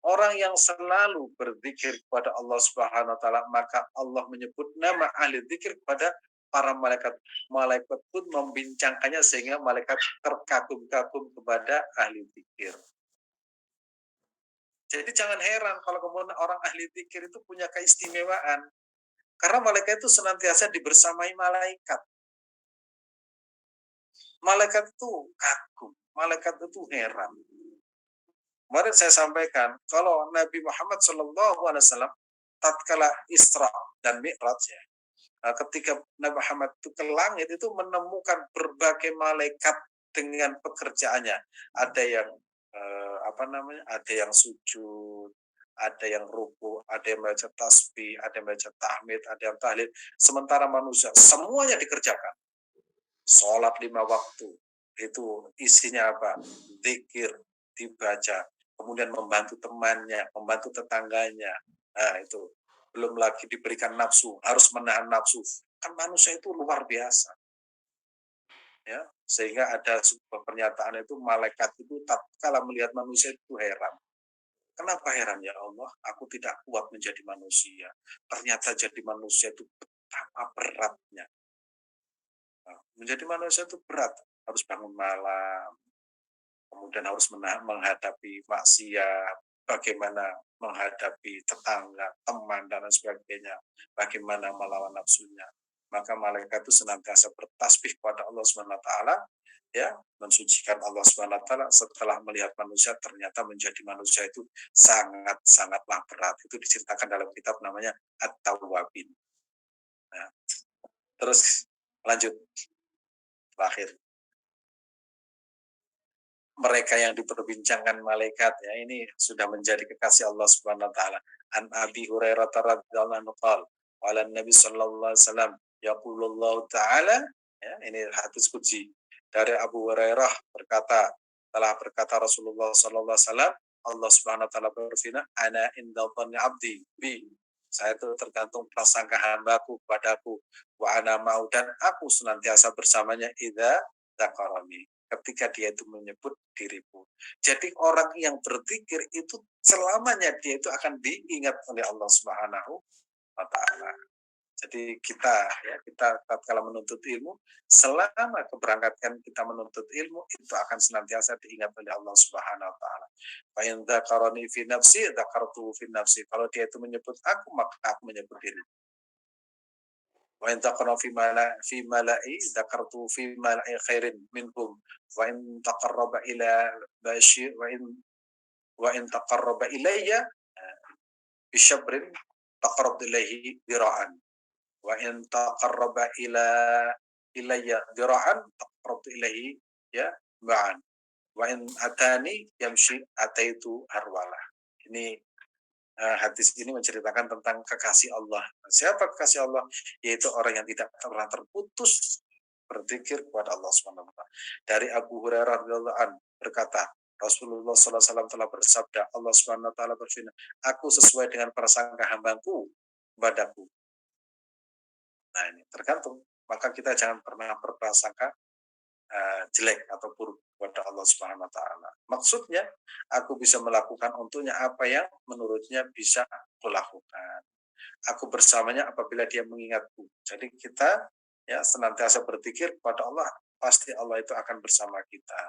Orang yang selalu berzikir kepada Allah Subhanahu wa taala, maka Allah menyebut nama ahli zikir kepada para malaikat. Malaikat pun membincangkannya sehingga malaikat terkagum-kagum kepada ahli zikir. Jadi jangan heran kalau kemudian orang ahli zikir itu punya keistimewaan. Karena malaikat itu senantiasa dibersamai malaikat. Malaikat itu kagum, malaikat itu heran. Kemarin saya sampaikan, kalau Nabi Muhammad SAW tatkala Isra dan Mi'raj ya, ketika Nabi Muhammad itu ke langit itu menemukan berbagai malaikat dengan pekerjaannya. Ada yang ada yang sujud, ada yang ruku, ada yang baca tasbih, ada yang baca tahmid, ada yang tahlil. Sementara manusia semuanya dikerjakan. Sholat 5 waktu itu isinya apa? Zikir, dibaca, kemudian membantu temannya, membantu tetangganya. Nah, itu belum lagi diberikan nafsu, harus menahan nafsu. Kan manusia itu luar biasa. Ya, sehingga ada sebuah pernyataan itu malaikat itu tatkala melihat manusia itu heran. Kenapa heran ya Allah, aku tidak kuat menjadi manusia. Ternyata jadi manusia itu betapa beratnya. Nah, menjadi manusia itu berat. Harus bangun malam, kemudian harus menghadapi maksiat, bagaimana menghadapi tetangga, teman, dan lain sebagainya, bagaimana melawan nafsunya. Maka malaikat itu senantiasa bertasbih kepada Allah SWT, ya, mensucikan Allah SWT setelah melihat manusia ternyata menjadi manusia itu sangat-sangatlah berat. Itu diceritakan dalam kitab namanya At-Tawwabin. Nah, terus lanjut, terakhir. Mereka yang diperbincangkan malaikat ya ini sudah menjadi kekasih Allah Subhanahu wa taala. An Abi Hurairah radhiyallahu anhu qala qala Nabi sallallahu alaihi wasallam yaqulullahu taala, ya ini hadis qudsi dari Abu Hurairah berkata, telah berkata Rasulullah sallallahu alaihi wasallam, Allah Subhanahu wa taala berfirman, ana inda dhanni abdi bi, saya itu tergantung prasangka hambaku padaku, wa ana mau, dan aku senantiasa bersamanya idza dzakarani, ketika dia itu menyebut dirimu. Jadi orang yang berzikir itu selamanya dia itu akan diingat oleh Allah Subhanahu wa taala. Jadi kita tatkala menuntut ilmu, selama keberangkatan kita menuntut ilmu itu akan senantiasa diingat oleh Allah Subhanahu wa taala. Fa in dzakarani fi nafsi dzakartu fi nafsi. Kalau dia itu menyebut aku, maka aku menyebut diri. Wa in taqarraba fi mala'i dzakartu fi mala'i khairin minhum wa in taqarraba ila bashi wa in taqarraba ilayya bisyabrin taqarrabtu ilaihi dira'an wa in taqarraba ilayya dira'an taqarrabtu ilaihi ya ba'an wa in atani yamshi ataitu harwalah. Ini hadis ini menceritakan tentang kekasih Allah. Siapa kekasih Allah? Yaitu orang yang tidak pernah terputus berzikir kepada Allah Subhanahu wa taala. Dari Abu Hurairah radhiyallahu anhu berkata, Rasulullah sallallahu alaihi wasallam telah bersabda, Allah Subhanahu wa taala berfirman, aku sesuai dengan prasangka hambaku padaku. Nah, ini tergantung. Maka kita jangan pernah berprasangka jelek atau buruk kepada Allah Subhanahu wa taala. Maksudnya, aku bisa melakukan untuknya apa yang menurutnya bisa kulakukan. Aku bersamanya apabila dia mengingatku. Jadi kita ya senantiasa berzikir kepada Allah, pasti Allah itu akan bersama kita.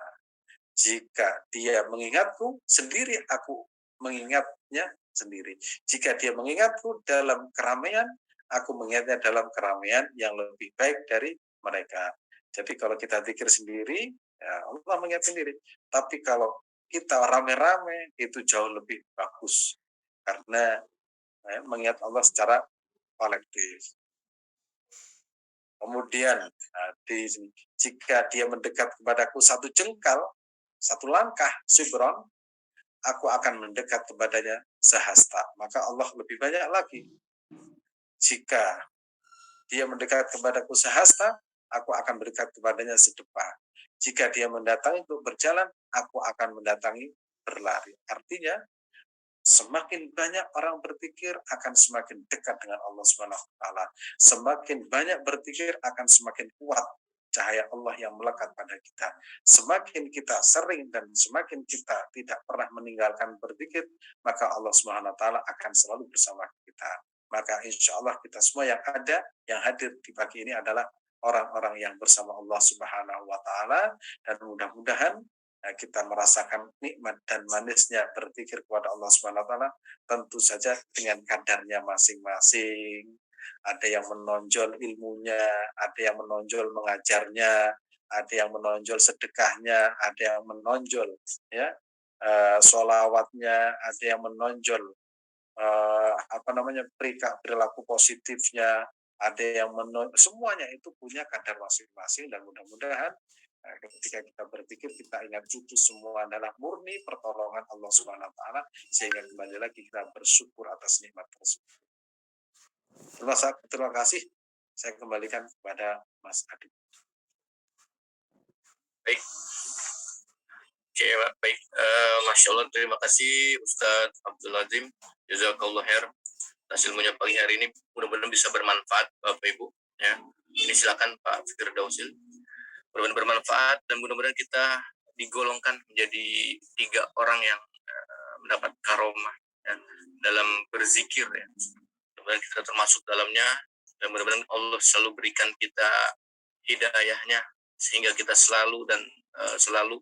Jika dia mengingatku sendiri, aku mengingatnya sendiri. Jika dia mengingatku dalam keramaian, aku mengingatnya dalam keramaian yang lebih baik dari mereka. Jadi kalau kita zikir sendiri, ya Allah mengingat sendiri. Tapi kalau kita rame-rame, itu jauh lebih bagus. Karena mengingat Allah secara kolektif. Kemudian jika dia mendekat kepadaku satu jengkal, satu langkah, sibron, aku akan mendekat kepadanya sehasta. Maka Allah lebih banyak lagi. Jika dia mendekat kepadaku sehasta, aku akan mendekat kepadanya sedepa. Jika dia mendatangi untuk berjalan, aku akan mendatangi berlari. Artinya, semakin banyak orang berpikir akan semakin dekat dengan Allah Subhanahu wa taala. Semakin banyak berpikir akan semakin kuat cahaya Allah yang melekat pada kita. Semakin kita sering dan semakin kita tidak pernah meninggalkan berpikir, maka Allah Subhanahu wa taala akan selalu bersama kita. Maka insya Allah kita semua yang ada, yang hadir di pagi ini adalah orang-orang yang bersama Allah Subhanahu wa taala, dan mudah-mudahan kita merasakan nikmat dan manisnya berzikir kepada Allah Subhanahu wa taala, tentu saja dengan kadarnya masing-masing. Ada yang menonjol ilmunya, ada yang menonjol mengajarnya, ada yang menonjol sedekahnya, ada yang menonjol ya sholawatnya, ada yang menonjol perilaku positifnya, ada yang semuanya itu punya kadar masing-masing, dan mudah-mudahan ketika kita berpikir kita ingat itu semua adalah murni pertolongan Allah Subhanahu wa taala, sehingga kembali lagi kita bersyukur atas nikmat tersebut. Terima kasih. Saya kembalikan kepada Mas Adi. Baik. Oke, baik. Masya Allah, terima kasih Ustadz Abdul Azim. Jazakallah khair. Atas ilmunya pagi hari ini mudah-mudahan bisa bermanfaat Bapak Ibu. Ya. Ini silakan Pak Firdausil. Mudah-mudahan bermanfaat dan mudah-mudahan kita digolongkan menjadi 3 orang yang mendapat karomah ya, dalam berzikir ya. Mudah-mudahan kita termasuk dalamnya dan mudah-mudahan Allah selalu berikan kita hidayahnya sehingga kita selalu dan selalu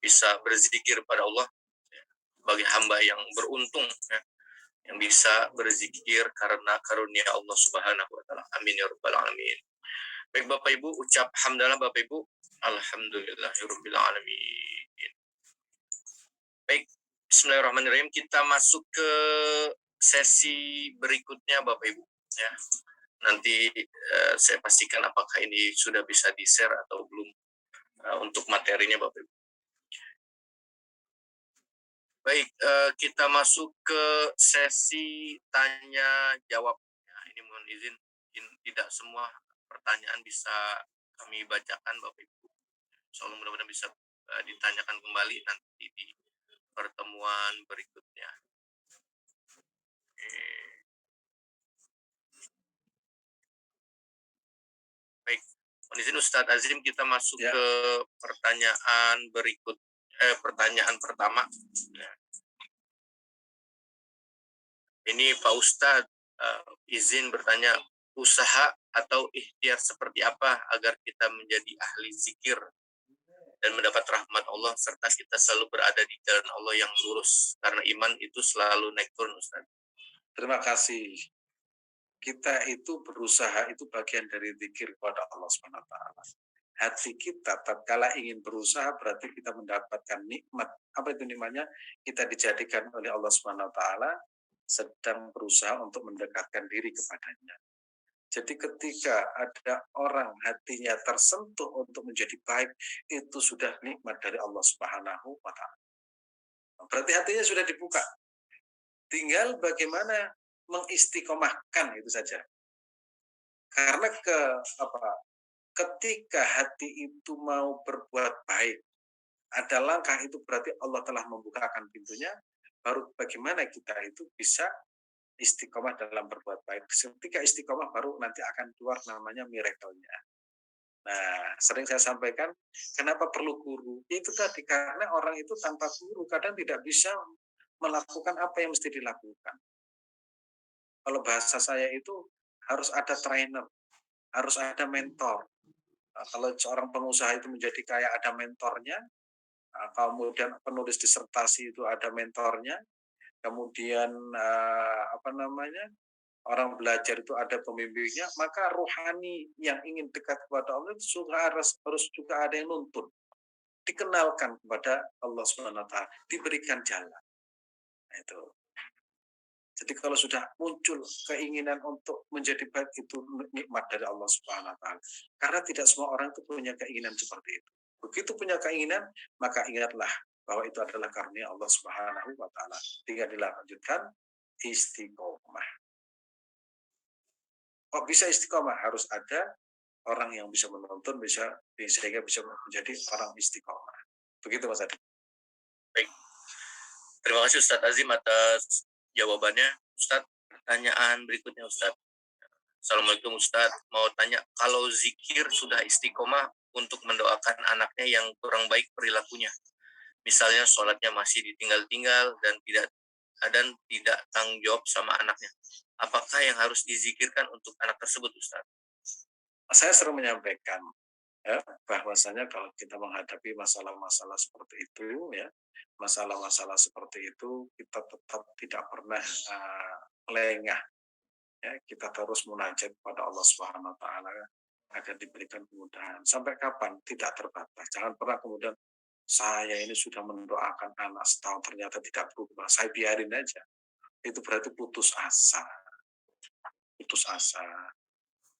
bisa berzikir pada Allah ya, sebagai hamba yang beruntung ya, yang bisa berzikir karena karunia Allah Subhanahu wa taala. Amin ya rabbal alamin. Baik Bapak Ibu, ucap hamdalah Bapak Ibu. Alhamdulillahirabbil alamin. Baik, bismillahirrahmanirrahim. Kita masuk ke sesi berikutnya Bapak Ibu ya. Nanti saya pastikan apakah ini sudah bisa di-share atau belum untuk materinya Bapak Ibu. Baik, kita masuk ke sesi tanya jawab. Ya, ini mohon izin tidak semua pertanyaan bisa kami bacakan Bapak Ibu. Insyaallah mudah-mudahan bisa ditanyakan kembali nanti di pertemuan berikutnya. Oke. Baik, mohon izin Ustadz Azim kita masuk Ya. ke pertanyaan berikut. Pertanyaan pertama. Ya. Ini Pak Ustadz izin bertanya, usaha atau ikhtiar seperti apa agar kita menjadi ahli zikir dan mendapat rahmat Allah serta kita selalu berada di jalan Allah yang lurus karena iman itu selalu naik turun Ustaz. Terima kasih. Kita itu berusaha itu bagian dari zikir kepada Allah Subhanahu wa taala. Hati kita tatkala ingin berusaha berarti kita mendapatkan nikmat. Apa itu nikmatnya? Kita dijadikan oleh Allah Subhanahu wa taala sedang berusaha untuk mendekatkan diri kepadanya. Jadi ketika ada orang hatinya tersentuh untuk menjadi baik, itu sudah nikmat dari Allah Subhanahu wa taala. Berarti hatinya sudah dibuka. Tinggal bagaimana mengistiqomahkan itu saja. Karena ketika hati itu mau berbuat baik, ada langkah itu berarti Allah telah membukakan pintunya, baru bagaimana kita itu bisa istiqomah dalam berbuat baik. Ketika istiqomah baru nanti akan keluar namanya miracle-nya. Nah, sering saya sampaikan, kenapa perlu guru? Itu tadi, karena orang itu tanpa guru kadang tidak bisa melakukan apa yang mesti dilakukan. Kalau bahasa saya itu harus ada trainer, harus ada mentor. Nah, kalau seorang pengusaha itu menjadi kaya ada mentornya, kemudian penulis disertasi itu ada mentornya, kemudian orang belajar itu ada pembimbingnya, maka rohani yang ingin dekat kepada Allah itu harus juga ada yang nuntun, dikenalkan kepada Allah Subhanahu wa taala, diberikan jalan. Nah, itu. Jadi kalau sudah muncul keinginan untuk menjadi baik itu nikmat dari Allah Subhanahu wa taala. Karena tidak semua orang itu punya keinginan seperti itu. Begitu punya keinginan, maka ingatlah bahwa itu adalah karunia Allah Subhanahu wa taala. Tinggal dilanjutkan istiqomah. Kok bisa istiqomah? Harus ada orang yang bisa menuntun, sehingga bisa menjadi orang istiqomah. Begitu Mas Adi. Baik. Terima kasih Ustadz Azim atas jawabannya. Ustadz, pertanyaan berikutnya Ustadz. Assalamualaikum Ustadz, mau tanya, kalau zikir sudah istiqomah untuk mendoakan anaknya yang kurang baik perilakunya, misalnya sholatnya masih ditinggal-tinggal dan tidak tanggung jawab sama anaknya, apakah yang harus dizikirkan untuk anak tersebut Ustadz? Saya sering menyampaikan ya, bahwasanya kalau kita menghadapi masalah-masalah seperti itu ya, masalah-masalah seperti itu kita tetap tidak pernah lengah ya, kita terus munajat kepada Allah Subhanahu wa taala agar diberikan kemudahan. Sampai kapan? Tidak terbatas. Jangan pernah kemudian saya ini sudah mendoakan anak setahun ternyata tidak berubah, saya biarin aja. Itu berarti putus asa. Putus asa.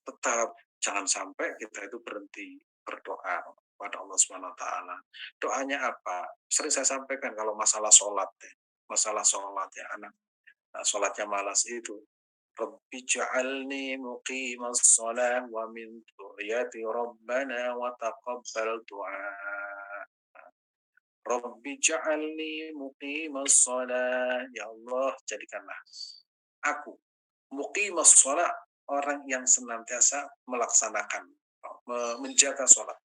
Tetap jangan sampai kita itu berhenti berdoa kepada Allah Subhanahu wa taala. Doanya apa? Sering saya sampaikan kalau masalah sholat ya anak sholatnya malas itu. Rabbi ja'alni muqimas shalah wa min dzurriyyati rabbana wa taqabbal du'a. Rabbi ja'alni muqimas shalah. Ya Allah, jadikanlah aku muqimas shalah, orang yang senantiasa melaksanakan, menjaga sholat.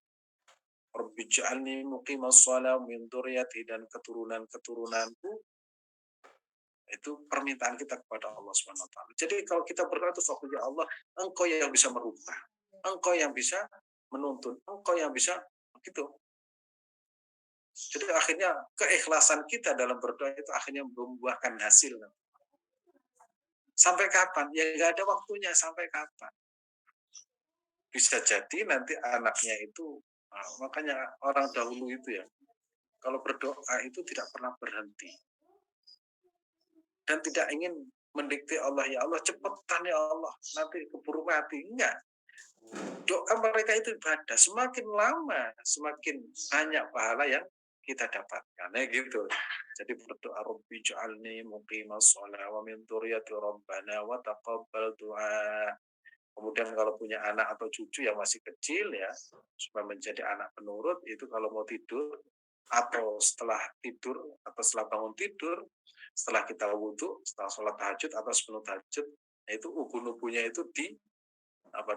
Rabbi ja'alni muqimas shalah min dzurriyyati, dan keturunan-keturunanku Itu permintaan kita kepada Allah Subhanahu wa taala. Jadi kalau kita berdoa itu fokus, ya Allah, Engkau yang bisa merubah, Engkau yang bisa menuntun, Engkau yang bisa gitu. Jadi akhirnya keikhlasan kita dalam berdoa itu akhirnya membuahkan hasil. Sampai kapan? Ya nggak ada waktunya sampai kapan. Bisa jadi nanti anaknya itu, makanya orang dahulu itu ya, kalau berdoa itu tidak pernah berhenti. Dan tidak ingin mendikte Allah, ya Allah cepetan ya Allah, nanti keburu mati. Enggak. Doa mereka itu ibadah. Semakin lama, semakin banyak pahala yang kita dapatkan. Ya gitu. Jadi berdoa, Rabbi ja'alni muqimas shalah wa min dzurriyyati rabbana wa taqabbal du'a. Kemudian kalau punya anak atau cucu yang masih kecil ya, supaya menjadi anak penurut, itu kalau mau tidur atau setelah tidur atau setelah bangun tidur, setelah kita wudhu, setelah sholat tahajud atau sebelum tahajud, itu ubun-ubunnya itu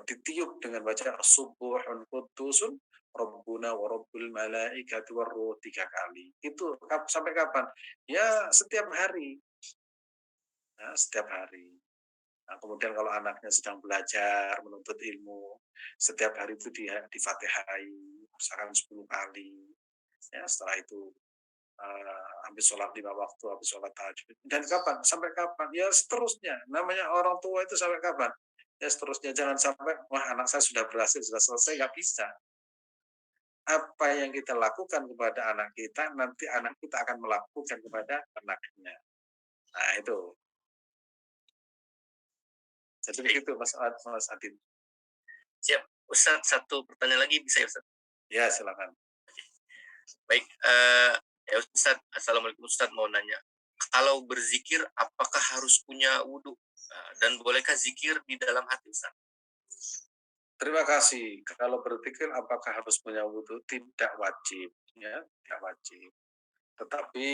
ditiup dengan baca subuhun qudusun Rabbuna wa Rabbul malaikati warruh 3 kali. Itu sampai kapan? Ya setiap hari. Ya, setiap hari. Nah, kemudian kalau anaknya sedang belajar menuntut ilmu, setiap hari itu dia difatihai misalkan 10 kali. Ya, setelah itu habis sholat 5 waktu, habis sholat tahajud. Dan kapan? Sampai kapan? Ya seterusnya. Namanya orang tua itu sampai kapan? Ya seterusnya. Jangan sampai, wah anak saya sudah berhasil, sudah selesai. Nggak bisa. Apa yang kita lakukan kepada anak kita, nanti anak kita akan melakukan kepada anaknya. Nah itu. Jadi begitu Mas Adit. Siap. Ustaz, satu pertanyaan lagi bisa ya Ustaz? Ya silakan. Baik, ya Ustaz, Assalamualaikum Ustaz, mau nanya. Kalau berzikir, apakah harus punya wudhu? Dan bolehkah zikir di dalam hati Ustaz? Terima kasih. Kalau berpikir apakah harus punya wudhu, tidak wajib, ya, tidak wajib. Tetapi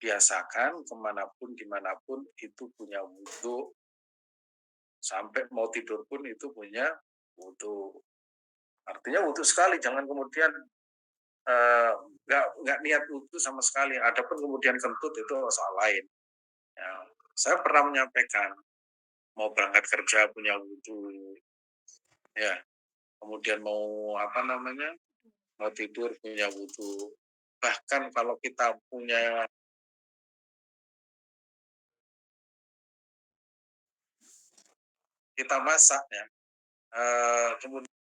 biasakan kemanapun dimanapun itu punya wudhu, sampai mau tidur pun itu punya wudhu. Artinya wudhu sekali, jangan kemudian nggak niat wudhu sama sekali. Adapun kemudian kentut itu soal lain. Ya, saya pernah menyampaikan mau berangkat kerja punya wudhu, ya. Kemudian mau mau tidur punya wudhu. Bahkan kalau kita masak ya, kemudian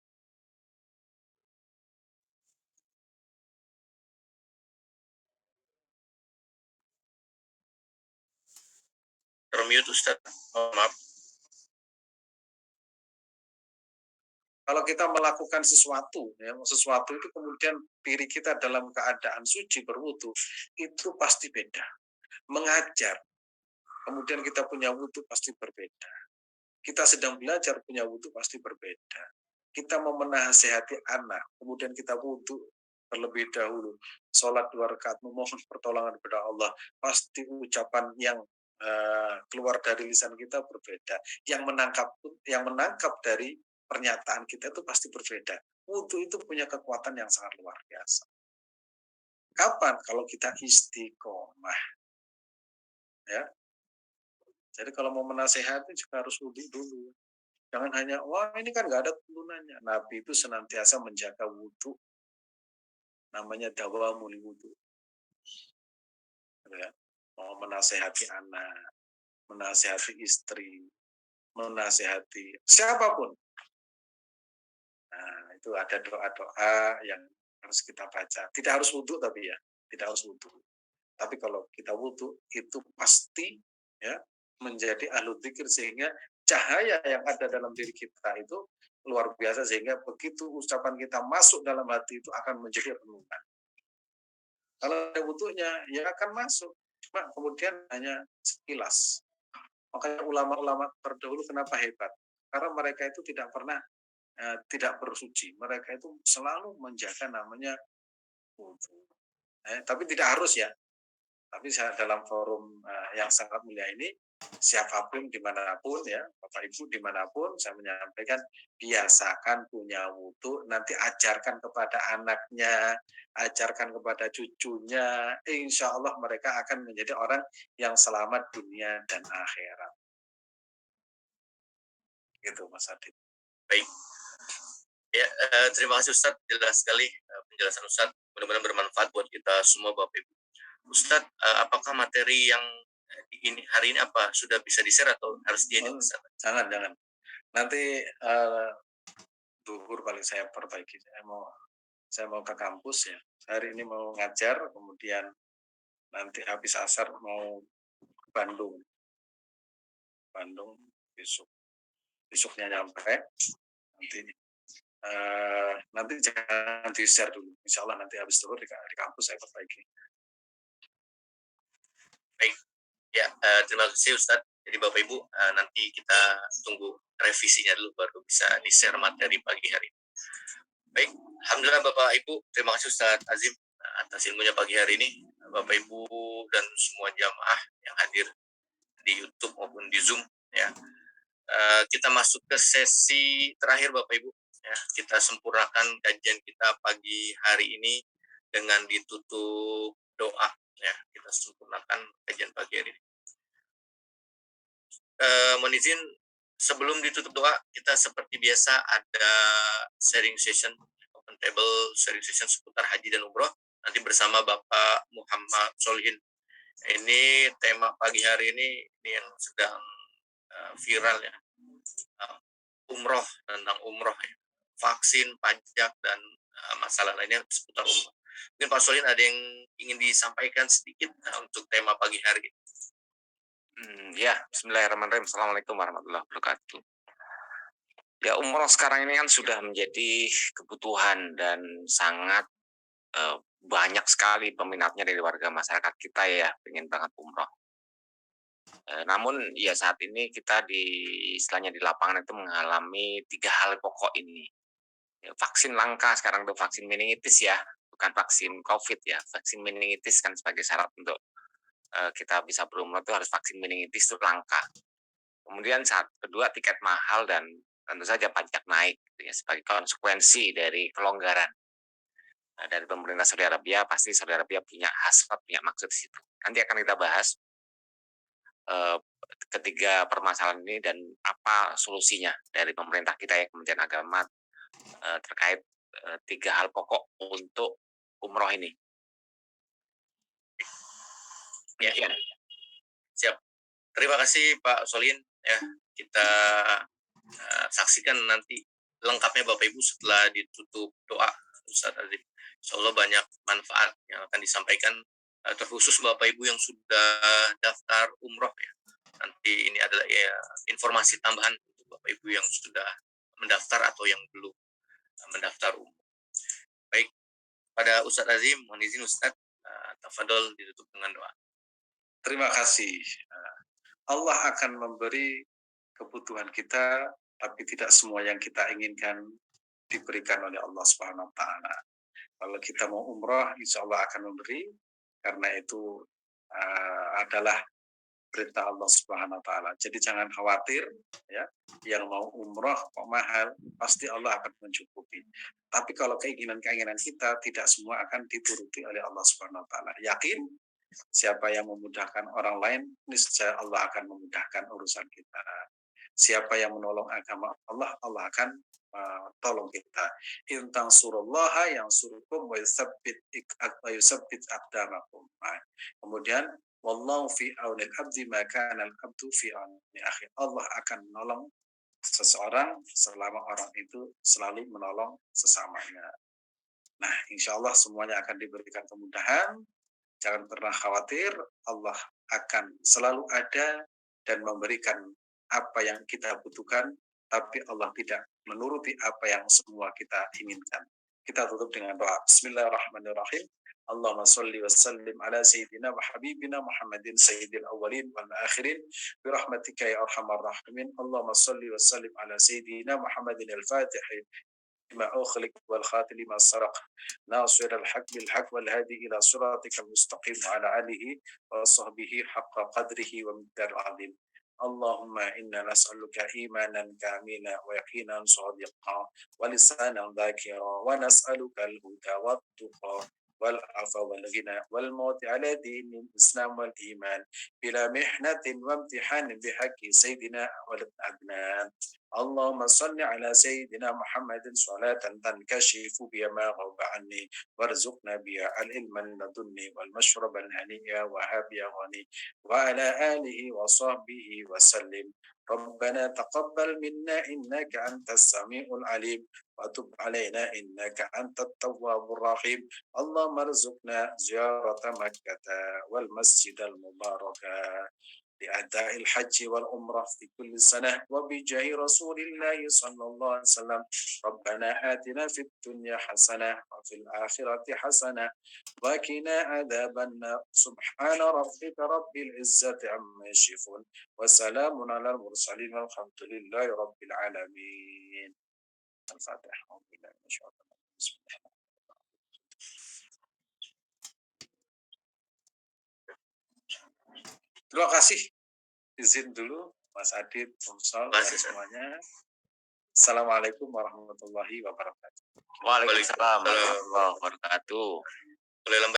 Termute Ustaz, maaf. kalau kita melakukan sesuatu, ya, sesuatu itu kemudian diri kita dalam keadaan suci berwudhu, itu pasti beda. Mengajar, kemudian kita punya wudhu pasti berbeda. Kita sedang belajar punya wudhu pasti berbeda. Kita mau menasehati anak, kemudian kita wudhu terlebih dahulu, sholat 2 rakaat, memohon pertolongan kepada Allah, pasti ucapan yang keluar dari lisan kita berbeda. Yang menangkap dari pernyataan kita itu pasti berbeda. Wudhu itu punya kekuatan yang sangat luar biasa. Kapan? Kalau kita istiqomah. Ya. Jadi kalau mau menasehati juga harus wudhu dulu. Jangan hanya, wah ini kan nggak ada tuntunannya. Nabi itu senantiasa menjaga wudhu. Namanya dawamul wudhu. Ya. Mau menasehati anak, menasehati istri, menasehati siapapun. Nah, itu ada doa-doa yang harus kita baca. Tidak harus wudhu tapi ya, tidak harus wudhu. Tapi kalau kita wudhu itu pasti ya menjadi ahlu dzikir, sehingga cahaya yang ada dalam diri kita itu luar biasa, sehingga begitu ucapan kita masuk dalam hati itu akan menjadi renungan. Kalau ada wudhunya ya akan masuk, cuma kemudian hanya sekilas. Makanya ulama-ulama terdahulu kenapa hebat? Karena mereka itu tidak pernah tidak bersuci. Mereka itu selalu menjaga namanya wudhu. Tapi tidak harus ya. Tapi dalam forum yang sangat mulia ini, siapapun dimanapun ya, Bapak Ibu dimanapun, saya menyampaikan biasakan punya wudu, nanti ajarkan kepada anaknya, ajarkan kepada cucunya, insya Allah mereka akan menjadi orang yang selamat dunia dan akhirat. Gitu Mas Adit. Baik. Ya, terima kasih Ustadz, jelas sekali penjelasan Ustadz. Mudah-mudahan bermanfaat buat kita semua Bapak Ibu. Ustadz, apakah materi yang ini hari ini apa sudah bisa di-share atau harus di-edit? Jangan. Nanti duhur paling saya perbaiki. Saya mau ke kampus ya. Hari ini mau ngajar, kemudian nanti habis asar mau ke Bandung. Besoknya nyampe. Nanti jangan di-share dulu. Insya Allah nanti habis duhur di kampus saya perbaiki. Baik. Ya, terima kasih Ustadz. Jadi Bapak Ibu, nanti kita tunggu revisinya dulu baru bisa di-share materi pagi hari ini. Baik, alhamdulillah Bapak Ibu, terima kasih Ustadz Azim atas ilmunya pagi hari ini. Bapak Ibu dan semua jamaah yang hadir di YouTube maupun di Zoom ya. Kita masuk ke sesi terakhir Bapak Ibu ya. Kita sempurnakan kajian kita pagi hari ini dengan ditutup doa ya. Kita sempurnakan kajian pagi hari ini. Mohon izin sebelum ditutup doa kita seperti biasa ada sharing session, open table sharing session seputar haji dan umroh nanti bersama Bapak Muhammad Solihin. Ini tema pagi hari ini yang sedang viral ya, umroh, tentang umroh ya, vaksin, pajak dan masalah lainnya seputar umroh. Mungkin Pak Solihin ada yang ingin disampaikan sedikit untuk tema pagi hari ini. Ya, bismillahirrahmanirrahim. Assalamualaikum warahmatullahi wabarakatuh. Ya, umroh sekarang ini kan sudah menjadi kebutuhan dan sangat banyak sekali peminatnya dari warga masyarakat kita ya, pengen banget umroh. Namun ya saat ini kita istilahnya di lapangan itu mengalami 3 hal pokok ini. Ya, vaksin langka sekarang tuh, vaksin meningitis ya, bukan vaksin COVID ya. Vaksin meningitis kan sebagai syarat untuk kita bisa berumroh itu harus vaksin meningitis itu langka. Kemudian kedua tiket mahal dan tentu saja pajak naik gitu ya, sebagai konsekuensi dari kelonggaran dari pemerintah Saudi Arabia. Pasti Saudi Arabia punya hasrat, punya maksud di situ. Nanti akan kita bahas ketiga permasalahan ini dan apa solusinya dari pemerintah kita ya, Kementerian Agama terkait 3 hal pokok untuk umroh ini. Ya, siap. Terima kasih Pak Solin ya. Kita saksikan nanti lengkapnya Bapak Ibu setelah ditutup doa Ustadz Azim. Insya Allah banyak manfaat yang akan disampaikan terkhusus Bapak Ibu yang sudah daftar umroh ya. Nanti ini adalah ya informasi tambahan untuk Bapak Ibu yang sudah mendaftar atau yang belum mendaftar umroh. Baik, pada Ustadz Azim, mohon izin Ustadz, tafadol ditutup dengan doa. Terima kasih. Allah akan memberi kebutuhan kita, tapi tidak semua yang kita inginkan diberikan oleh Allah Subhanahu wa taala. Kalau kita mau umrah, insya Allah akan memberi, karena itu adalah perintah Allah Subhanahu wa taala. Jadi jangan khawatir ya, yang mau umrah kok mahal, pasti Allah akan mencukupi. Tapi kalau keinginan-keinginan kita tidak semua akan dituruti oleh Allah Subhanahu wa taala. Yakin siapa yang memudahkan orang lain, niscaya Allah akan memudahkan urusan kita. Siapa yang menolong agama Allah, Allah akan tolong kita. In tansurullaha yansurkum wa yusabbit aqdamakum. Kemudian wallahu fi aunil abdi maka al abdu fi auni akhi. Allah akan menolong seseorang selama orang itu selalu menolong sesamanya. Nah, insya Allah semuanya akan diberikan kemudahan. Jangan pernah khawatir, Allah akan selalu ada dan memberikan apa yang kita butuhkan, tapi Allah tidak menuruti apa yang semua kita inginkan. Kita tutup dengan doa. Bismillahirrahmanirrahim. Allahumma salli wa sallim ala sayyidina wa habibina Muhammadin sayyidil awwalin wal akhirin bi rahmatika ya arhamar rahimin. Allahumma salli wa sallim ala sayyidina Muhammadin al-Fatih ما أخلق والخاتم لما سرق ناصر الحق بالحق والهادي إلى صراطك المستقيم وعلى آله وصحبه حق قدره ومقدار عظيم Allahumma inna nas'aluka imanan kamila wa yaqinan shadiqa wa lisanan dhakira wa nas'aluka al-huda wat tuqa wal afa wal ghina wal maut ala dinil islam wal iman bila mihnatin wa imtihanin bihaqqi sayyidina wal adnan. Allahumma salli ala sayyidina Muhammadin salatan tankashifu biha ma ghaba anni warzuqna biha al-ilma ladunni wal mashraba al-haniya wa habiya ghani wa ala alihi wa sahbihi wa sallim. ربنا تقبل منا إنك أنت السميع العليم وتب علينا إنك أنت التواب الرحيم. اللهم ارزقنا زيارة مكة والمسجد المبارك لأداء الحج والعمرة في كل سنة وبجاه رسول الله صلى الله عليه وسلم. ربنا آتنا في الدنيا حسنة وفي الآخرة حسنة وقنا عذاب النار. سبحان ربك رب العزة عما يصفون وسلام على المرسلين والحمد لله رب العالمين. الفاتحة. أعوذ بالله من الشيطان الرجيم. بسم الله. Terima kasih. Izin dulu Mas Adit, Umsal, dan semuanya. Assalamualaikum warahmatullahi wabarakatuh. Waalaikumsalam warahmatullahi wabarakatuh. Boleh